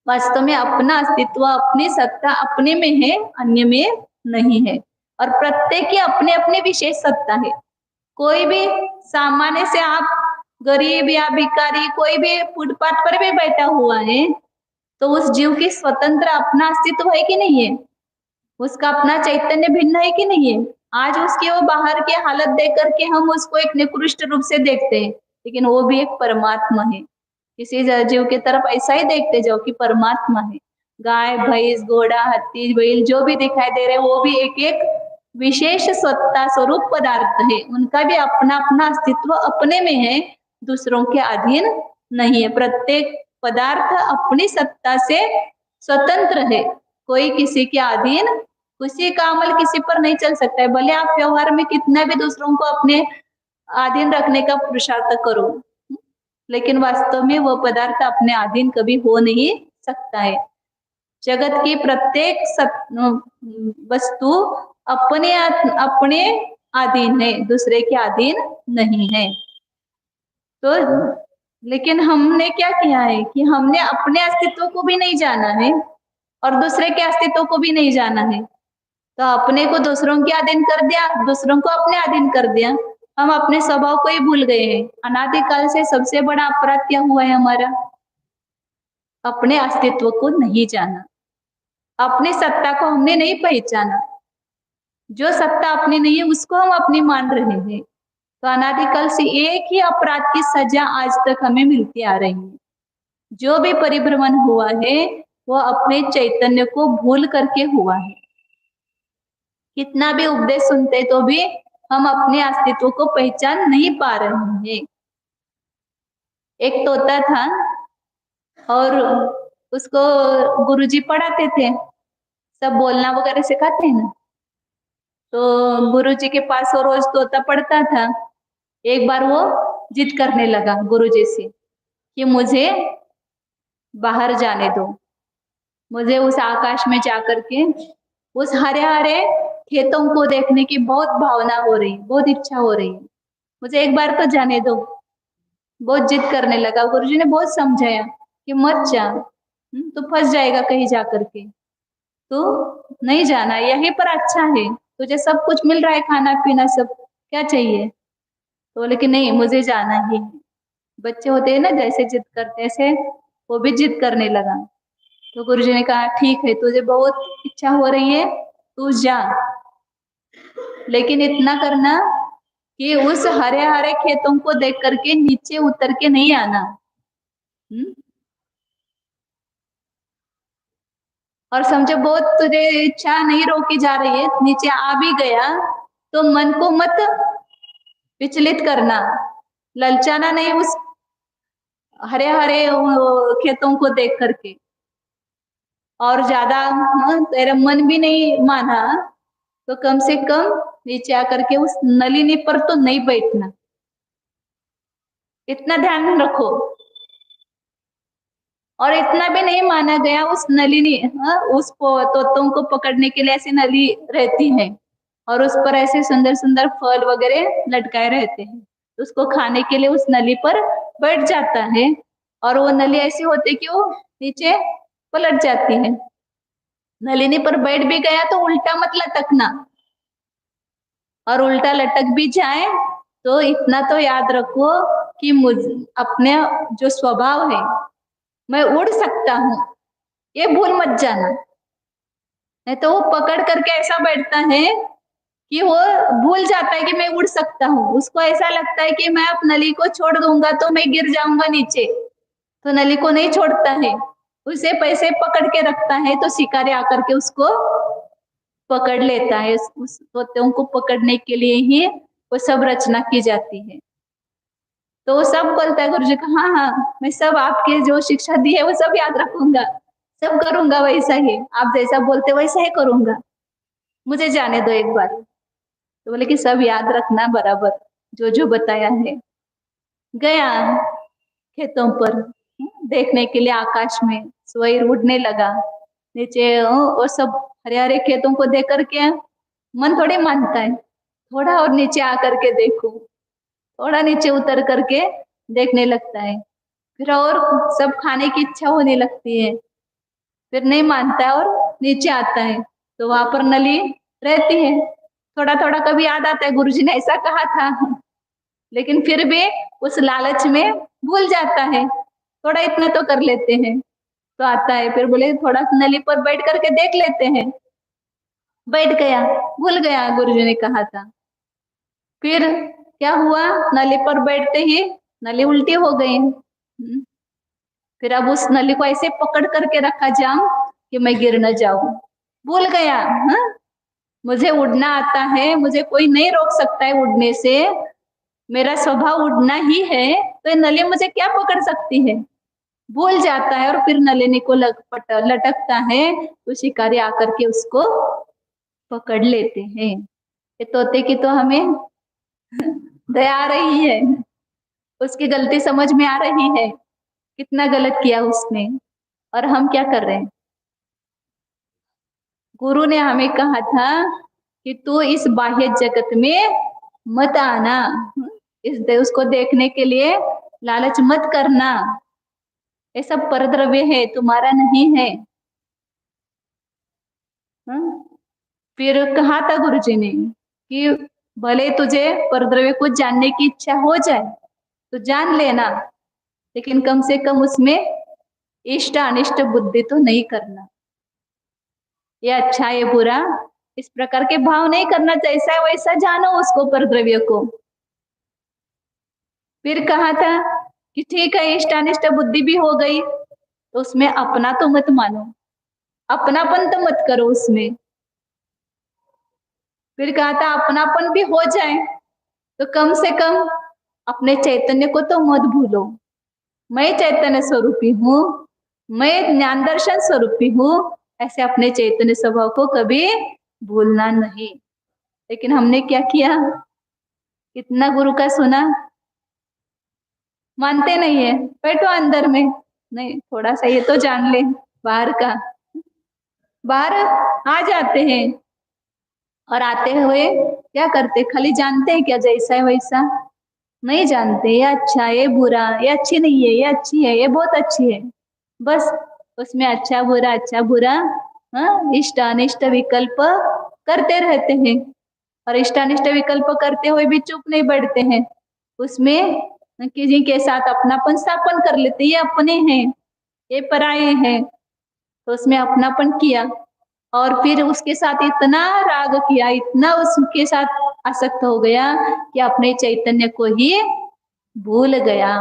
वास्तव में अपना अस्तित्व, अपनी सत्ता अपने में है, अन्य में नहीं है। और प्रत्येक की अपने अपने विशेष सत्ता है। कोई भी सामान्य से आप गरीब या भिखारी कोई भी फुटपाथ पर भी बैठा हुआ है, तो उस जीव की स्वतंत्र अपना अस्तित्व है कि नहीं है? उसका अपना चैतन्य भिन्न है कि नहीं है? आज उसकी वो बाहर की हालत देख करके हम उसको एक निकृष्ट रूप से देखते हैं, लेकिन वो भी एक परमात्मा है। किसी जीव की तरफ ऐसा ही देखते जाओ कि परमात्मा है। गाय, भैंस, घोड़ा, हाथी, बैल जो भी दिखाई दे रहे वो भी एक एक विशेष सत्ता स्वरूप पदार्थ है। उनका भी अपना अपना अस्तित्व अपने में है, दूसरों के अधीन नहीं है। प्रत्येक पदार्थ अपनी सत्ता से स्वतंत्र है, कोई किसी के अधीन, किसी का अमल किसी पर नहीं चल सकता है। भले आप व्यवहार में कितना भी दूसरों को अपने अधीन रखने का पुरुषार्थ करो, लेकिन वास्तव में वह पदार्थ अपने अधीन कभी हो नहीं सकता है। जगत की प्रत्येक वस्तु अपने अपने अधीन है, दूसरे के अधीन नहीं है। तो लेकिन हमने क्या किया है कि हमने अपने अस्तित्व को भी नहीं जाना है और दूसरे के अस्तित्व को भी नहीं जाना है। तो अपने को दूसरों के अधीन कर दिया, दूसरों को अपने अधीन कर दिया। हम अपने स्वभाव को ही भूल गए हैं। अनादिकाल से सबसे बड़ा अपराध क्या हुआ है हमारा? अपने अस्तित्व को नहीं जाना, अपनी सत्ता को हमने नहीं पहचाना। जो सत्ता अपनी नहीं है उसको हम अपनी मान रहे हैं। तो अनादिकाल से एक ही अपराध की सजा आज तक हमें मिलती आ रही है। जो भी परिभ्रमण हुआ है वो अपने चैतन्य को भूल करके हुआ है। कितना भी उपदेश सुनते तो भी हम अपने अस्तित्व को पहचान नहीं पा रहे हैं। एक तोता था और उसको गुरुजी पढ़ाते थे, सब बोलना वगैरह सिखाते हैं ना। तो गुरुजी के पास वो रोज तोता पढ़ता था। एक बार वो जिद करने लगा गुरुजी से कि मुझे बाहर जाने दो, मुझे उस आकाश में जाकर के उस हरे हरे खेतों को देखने की बहुत भावना हो रही, बहुत इच्छा हो रही है, मुझे एक बार तो जाने दो। बहुत जिद करने लगा। गुरुजी ने बहुत समझाया कि मत जा, तो फंस जाएगा कहीं जा करके, तो नहीं जाना, यहीं पर अच्छा है, तुझे सब कुछ मिल रहा है, खाना पीना सब, क्या चाहिए? तो बोले कि नहीं मुझे जाना ही है। बच्चे होते हैं ना जैसे जिद करते ऐसे वो भी जिद करने लगा। तो गुरुजी ने कहा ठीक है, तुझे बहुत इच्छा हो रही है, तू जा, लेकिन इतना करना कि उस हरे हरे खेतों को देख करके नीचे उतर के नहीं आना। और समझो बहुत तुझे इच्छा नहीं रोकी जा रही है, नीचे आ भी गया तो मन को मत विचलित करना, ललचाना नहीं उस हरे हरे खेतों को देख करके। और ज्यादा तेरा मन भी नहीं माना तो कम से कम नीचे आकर के उस नलिनी पर तो नहीं बैठना, इतना ध्यान रखो। और इतना भी नहीं माना गया, उस नलिनी उस तोतों को पकड़ने के लिए ऐसी नली रहती है और उस पर ऐसे सुंदर सुंदर फल वगैरह लटकाए रहते हैं, तो उसको खाने के लिए उस नली पर बैठ जाता है। और वो नली ऐसी होती है कि वो नीचे पलट जाती है। नलिनी पर बैठ भी गया तो उल्टा मत लटकना, और उल्टा लटक भी जाए तो इतना तो याद रखो कि मुझ अपने जो स्वभाव है मैं उड़ सकता हूँ, ये भूल मत जाना। नहीं तो वो पकड़ करके ऐसा बैठता है कि वो भूल जाता है कि मैं उड़ सकता हूँ। उसको ऐसा लगता है कि मैं अब नली को छोड़ दूंगा तो मैं गिर जाऊंगा नीचे, तो नली को नहीं छोड़ता है, उसे पैसे पकड़ के रखता है। तो शिकारी आकर के उसको पकड़ लेता है। उस तोतों को पकड़ने के लिए ही वो सब रचना की जाती है। तो वो सब बोलता है गुरुजी का, हाँ हाँ मैं सब आपके जो शिक्षा दी है वो सब याद रखूंगा, सब करूंगा वैसा ही, आप जैसा बोलते वैसा ही करूंगा, मुझे जाने दो एक बार। तो बोले कि सब याद रखना बराबर जो जो बताया है। गया खेतों पर देखने के लिए, आकाश में स्वैर उड़ने लगा नीचे, और सब हरे हरे खेतों को देख करके मन थोड़ी मानता है, थोड़ा और नीचे आकर के देखो, थोड़ा नीचे उतर करके देखने लगता है, फिर और सब खाने की इच्छा होने लगती है, फिर नहीं मानता है और नीचे आता है। तो वहां पर नली रहती है, थोड़ा थोड़ा कभी याद आता है गुरुजी ने ऐसा कहा था, लेकिन फिर भी उस लालच में भूल जाता है, थोड़ा इतना तो कर लेते हैं। तो आता है फिर बोले थोड़ा नली पर बैठ करके देख लेते हैं, बैठ गया, भूल गया गुरुजी ने कहा था। फिर क्या हुआ, नली पर बैठते ही नली उल्टी हो गई। फिर अब उस नली को ऐसे पकड़ करके रखा जाम कि मैं गिर न जाऊं। भूल गया, हाँ, मुझे उड़ना आता है, मुझे कोई नहीं रोक सकता है उड़ने से, मेरा स्वभाव उड़ना ही है, तो ये नली मुझे क्या पकड़ सकती है। भूल जाता है और फिर नलिनी को लटकता है, तो शिकारी आकर के उसको पकड़ लेते हैं। ये तोते की तो हमें दया आ रही है, उसकी गलती समझ में आ रही है, कितना गलत किया उसने, और हम क्या कर रहे हैं। गुरु ने हमें कहा था कि तू इस बाह्य जगत में मत आना, उसको देखने के लिए लालच मत करना, ये सब परद्रव्य है, तुम्हारा नहीं है। फिर कहा था गुरुजी ने कि भले तुझे परद्रव्य को जानने की इच्छा हो जाए तो जान लेना, लेकिन कम से कम उसमें इष्ट अनिष्ट बुद्धि तो नहीं करना। ये अच्छा ये बुरा इस प्रकार के भाव नहीं करना, जैसा है वैसा जानो उसको, परद्रव्य को। फिर कहा था कि ठीक है, इष्ट अनिष्ट बुद्धि भी हो गई तो उसमें अपना तो मत मानो, अपनापन तो मत करो उसमें। फिर कहा था अपनापन भी हो जाए तो कम से कम अपने चैतन्य को तो मत भूलो। मैं चैतन्य स्वरूपी हूँ, मैं ज्ञान दर्शन स्वरूपी हूँ, ऐसे अपने चैतन्य स्वभाव को कभी भूलना नहीं। लेकिन हमने क्या किया, कितना गुरु का सुना, मानते नहीं है, बैठो अंदर में, नहीं थोड़ा सा ये तो जान ले बाहर का। बाहर आ जाते हैं और आते हुए क्या करते, खाली जानते हैं क्या जैसा है वैसा, नहीं जानते, ये अच्छा है, ये बुरा, ये अच्छी नहीं है, ये अच्छी है, ये बहुत अच्छी है, बस उसमें अच्छा बुरा, हाँ, इष्ट अनिष्ट विकल्प करते रहते हैं। और इष्ट अनिष्ट विकल्प करते हुए भी चुप नहीं बैठते हैं, उसमें किसी के साथ अपनापन स्थापन कर लेते, ये अपने हैं, ये पराये हैं, तो उसमें अपनापन किया और फिर उसके साथ इतना राग किया, इतना उसके साथ आसक्त हो गया कि अपने चैतन्य को ही भूल गया।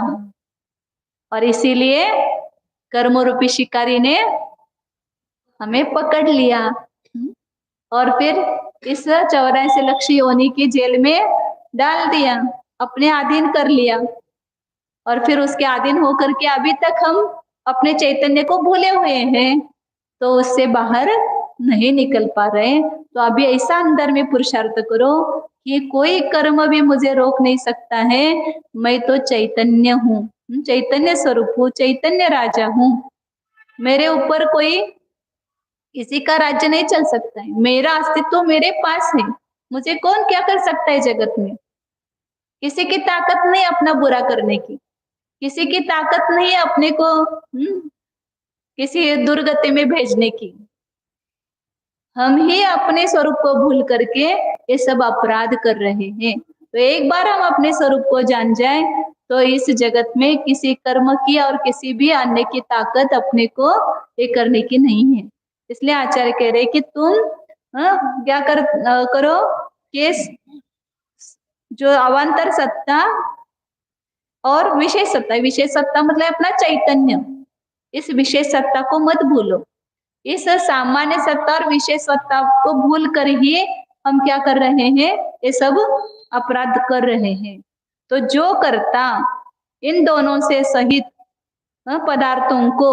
और इसीलिए कर्म रूपी शिकारी ने हमें पकड़ लिया और फिर इस 84 लक्ष योनि की जेल में डाल दिया, अपने अधीन कर लिया। और फिर उसके अधीन होकर के अभी तक हम अपने चैतन्य को भूले हुए हैं, तो उससे बाहर नहीं निकल पा रहे। तो अभी ऐसा अंदर में पुरुषार्थ करो कि कोई कर्म भी मुझे रोक नहीं सकता है, मैं तो चैतन्य हूँ, चैतन्य स्वरूप हूँ, चैतन्य राजा हूँ, मेरे ऊपर कोई किसी का राज्य नहीं चल सकता है, मेरा अस्तित्व मेरे पास है, मुझे कौन क्या कर सकता है जगत में। किसी की ताकत नहीं अपना बुरा करने की, किसी की ताकत नहीं है अपने को किसी दुर्गति में भेजने की। हम ही अपने स्वरूप को भूल करके ये सब अपराध कर रहे हैं। तो एक बार हम अपने स्वरूप को जान जाए तो इस जगत में किसी कर्म की और किसी भी अन्य की ताकत अपने को ये करने की नहीं है। इसलिए आचार्य कह रहे कि तुम क्या करो कि जो अवान्तर सत्ता और विशेष सत्ता, विशेष सत्ता मतलब अपना चैतन्य, इस विशेष सत्ता को मत भूलो। इस सामान्य सत्ता और विशेष सत्ता को भूल कर ही हम क्या कर रहे हैं, ये सब अपराध कर रहे हैं। तो जो करता इन दोनों से सहित पदार्थों को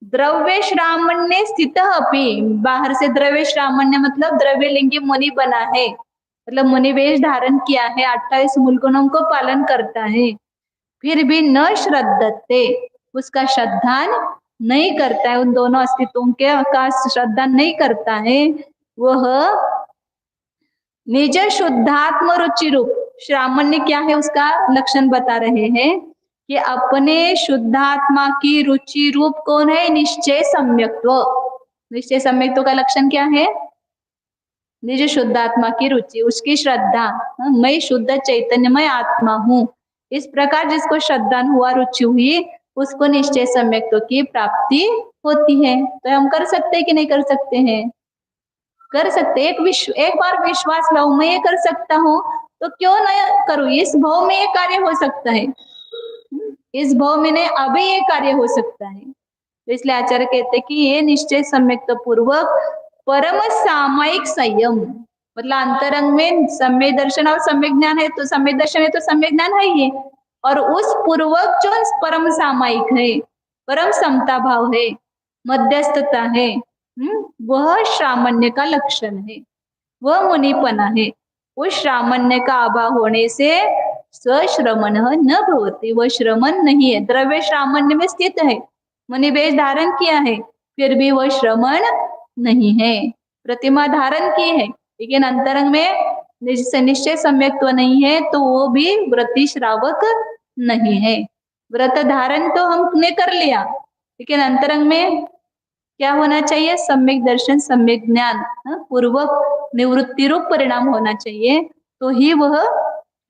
द्रव्य श्रामण्य स्थित अपि, बाहर से द्रव्य श्रामण्य मतलब द्रव्य लिंगी मुनि बना है, मतलब मुनि वेश धारण किया है, 28 मूल गुणों को पालन करता है, फिर भी न श्रद्धते, उसका श्रद्धान नहीं करता है, उन दोनों अस्तित्वों के का श्रद्धा नहीं करता है, वह निज शुद्धात्म रुचि रूप, श्रामण्य क्या है उसका लक्षण बता रहे हैं कि अपने शुद्धात्मा की रुचि रूप कौन है, निश्चय सम्यक्त्व। निश्चय सम्यक्त्व का लक्षण क्या है, निज शुद्धात्मा की रुचि, उसकी श्रद्धा, मैं शुद्ध चैतन्यमय आत्मा हूँ, इस प्रकार जिसको श्रद्धा हुआ, रुचि हुई, उसको निश्चय सम्यक्त्व की प्राप्ति होती है। तो हम कर सकते हैं कि नहीं कर सकते हैं, कर सकते। एक बार विश्वास लो, मैं ये कर सकता हूँ तो क्यों न करूँ, इस भाव में ये कार्य हो सकता है। इस भाव में नहीं अभी ये कार्य हो सकता है। तो इसलिए आचार्य कहते हैं कि ये निश्चय सम्यक्त पूर्वक परम सामायिक संयम, मतलब अंतरंग में सम्यक दर्शन और सम्यक ज्ञान है, तो सम्यक दर्शन है तो सम्यक ज्ञान है ही, और उस पूर्वक जो परम सामायिक है, परम समता भाव है, मध्यस्थता है, वह श्रामण्य का लक्षण है, वह मुनिपना है। उस श्रामण्य का अभाव होने से सश्रमण न भवति, वह श्रमण नहीं है। द्रव्य श्रामण्य में स्थित है, मुनि वेश धारण किया है, फिर भी वह श्रमण नहीं है। प्रतिमा धारण की है लेकिन अंतरंग में निश्चय सम्यक्त्व नहीं है, तो वो भी व्रति श्रावक नहीं है। व्रत धारण तो हमने कर लिया, लेकिन अंतरंग में क्या होना चाहिए? सम्यक दर्शन, सम्यक ज्ञान पूर्वक निवृत्ति रूप परिणाम होना चाहिए, तो ही वह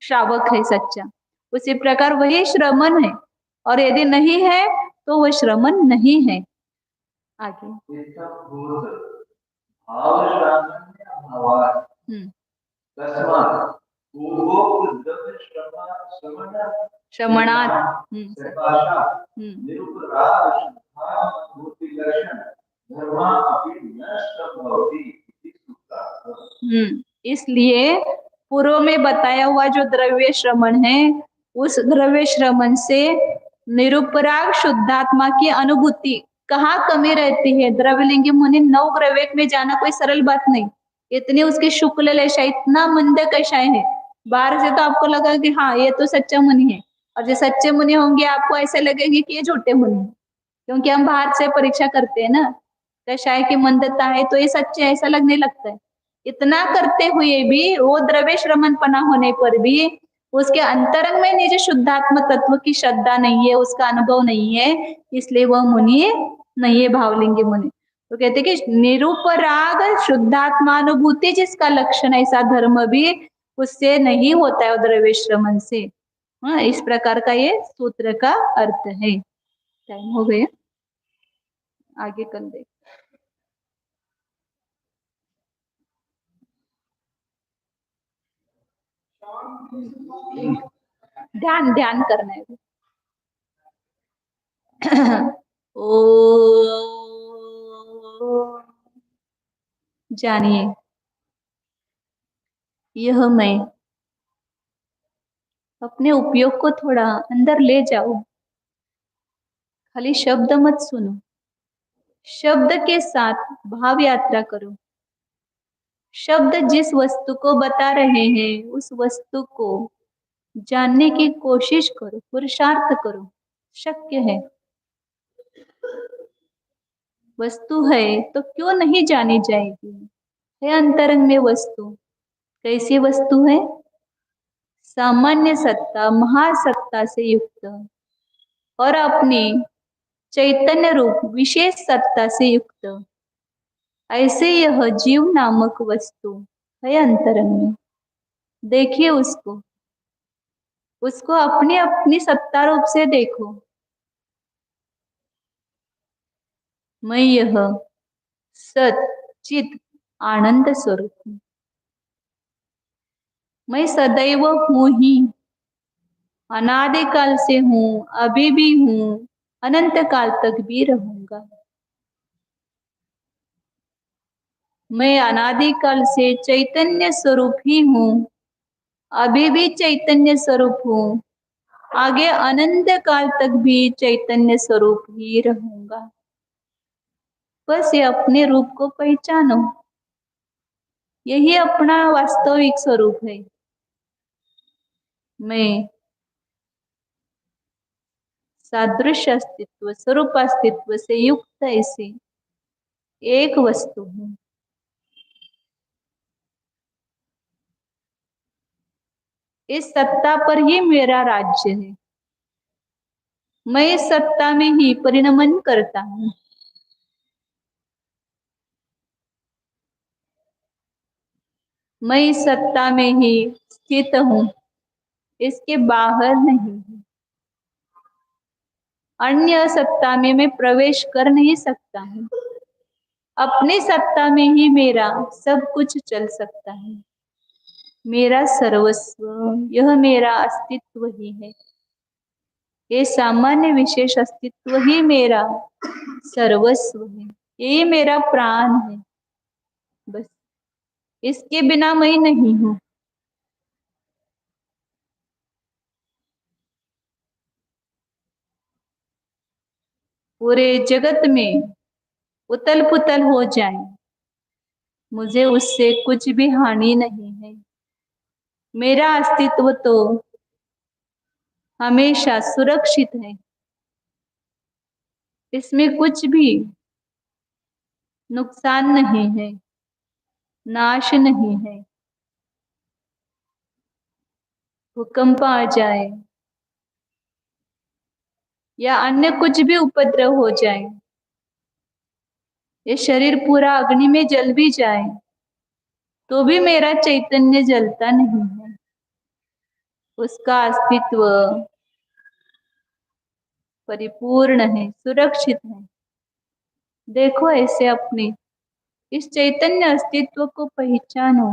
श्रावक है सच्चा। उसी प्रकार वही श्रमण है, और यदि नहीं है तो वह श्रमण नहीं है। आगे श्रमणात् इसलिए पूर्व में बताया हुआ जो द्रव्य श्रमण है, उस द्रव्य श्रमण से निरुपराग शुद्धात्मा की अनुभूति कहाँ कमी रहती है? द्रव्यलिंगी मुनि नौ ग्रवेक में जाना कोई सरल बात नहीं। इतनी उसकी शुक्ल लेशा, इतना मंद कषाय है, बाहर से तो आपको लगा कि हाँ ये तो सच्चा मुनि है, और जो सच्चे मुनि होंगे आपको ऐसे लगेंगे कि ये झूठे मुनि है, क्योंकि हम बाहर से परीक्षा करते हैं ना, कषाय की मंदता है तो ये सच्चे, ऐसा लगने लगता है। इतना करते हुए भी वो द्रव्य श्रमण पना होने पर भी उसके अंतरंग में निज शुद्धात्म तत्व की श्रद्धा नहीं है, उसका अनुभव नहीं है, इसलिए वह मुनि नहीं है, भावलिंगी मुनि। तो कहते कि निरुपराग शुद्धात्मानुभूति जिसका लक्षण, ऐसा धर्म भी उससे नहीं होता है द्रव्य श्रमण से। इस प्रकार का ये सूत्र का अर्थ है। टाइम हो गया, आगे कर दे। ध्यान ध्यान करना है। ओ जानिए, यह मैं अपने उपयोग को थोड़ा अंदर ले जाओ, खाली शब्द मत सुनो, शब्द के साथ भाव यात्रा करो। शब्द जिस वस्तु को बता रहे हैं उस वस्तु को जानने की कोशिश करो, पुरुषार्थ करो, शक्य है। वस्तु है तो क्यों नहीं जानी जाएगी? है अंतरंग में वस्तु। कैसी वस्तु है? सामान्य सत्ता, महासत्ता से युक्त और अपनी चैतन्य रूप विशेष सत्ता से युक्त, ऐसे यह जीव नामक वस्तु है अंतरंग में। देखिए उसको, उसको अपनी अपनी सत्ता रूप से देखो। मैं यह सत चित आनंद स्वरूप हूं। मैं सदैव हूं ही, अनादिकाल से हूं, अभी भी हूं, अनंत काल तक भी रहूंगा। मैं अनादिकाल से चैतन्य स्वरूप ही हूं, अभी भी चैतन्य स्वरूप हूं, आगे अनंत काल तक भी चैतन्य स्वरूप ही रहूंगा। बस ये अपने रूप को पहचानो, यही अपना वास्तविक स्वरूप है। मैं सादृश्य अस्तित्व, स्वरूप अस्तित्व से युक्त ऐसी एक वस्तु हूं। इस सत्ता पर ही मेरा राज्य है। मैं इस सत्ता में ही परिणमन करता हूं। मैं इस सत्ता में ही स्थित हूं, इसके बाहर नहीं हूं। अन्य सत्ता में मैं प्रवेश कर नहीं सकता हूं। अपनी सत्ता में ही मेरा सब कुछ चल सकता है। मेरा सर्वस्व, यह मेरा अस्तित्व ही है। ये सामान्य विशेष अस्तित्व ही मेरा सर्वस्व है, यही मेरा प्राण है। बस इसके बिना मैं नहीं हूं। पूरे जगत में उतल पुतल हो जाए, मुझे उससे कुछ भी हानि नहीं है। मेरा अस्तित्व तो हमेशा सुरक्षित है, इसमें कुछ भी नुकसान नहीं है, नाश नहीं है। भूकंप आ जाए या अन्य कुछ भी उपद्रव हो जाए, ये शरीर पूरा अग्नि में जल भी जाए तो भी मेरा चैतन्य जलता नहीं है। उसका अस्तित्व परिपूर्ण है, सुरक्षित है। देखो ऐसे अपने इस चैतन्य अस्तित्व को पहचानो।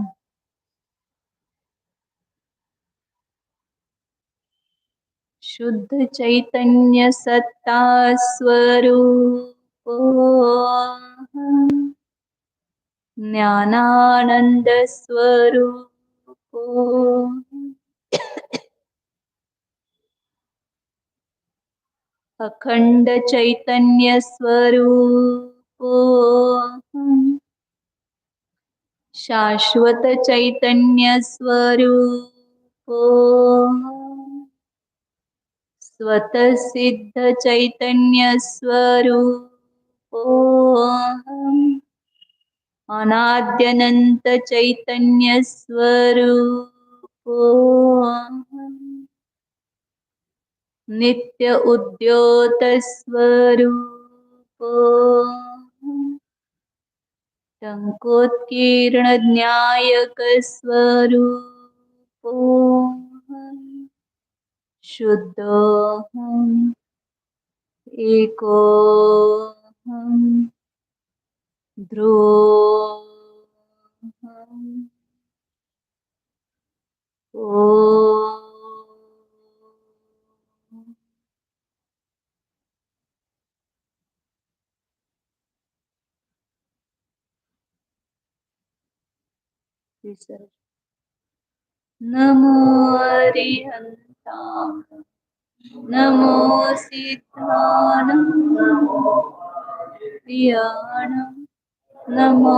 शुद्ध चैतन्य सत्ता स्वरूप ज्ञानानंद स्वरूप अखंड चैतन्य स्वरूप शाश्वत चैतन्य स्वरूप स्वतः सिद्ध चैतन्य स्वरूप अनाद्यनंत चैतन्य स्वरूप नित्य उद्योत स्वरूप टंकोत्कीर्ण न्यायक स्वरूप शुद्धोऽहम् एकोऽहम् ध्रुवोऽहम् ओम। नमो अरिहन्ताय नमो सिद्धानां प्रियाणां नमो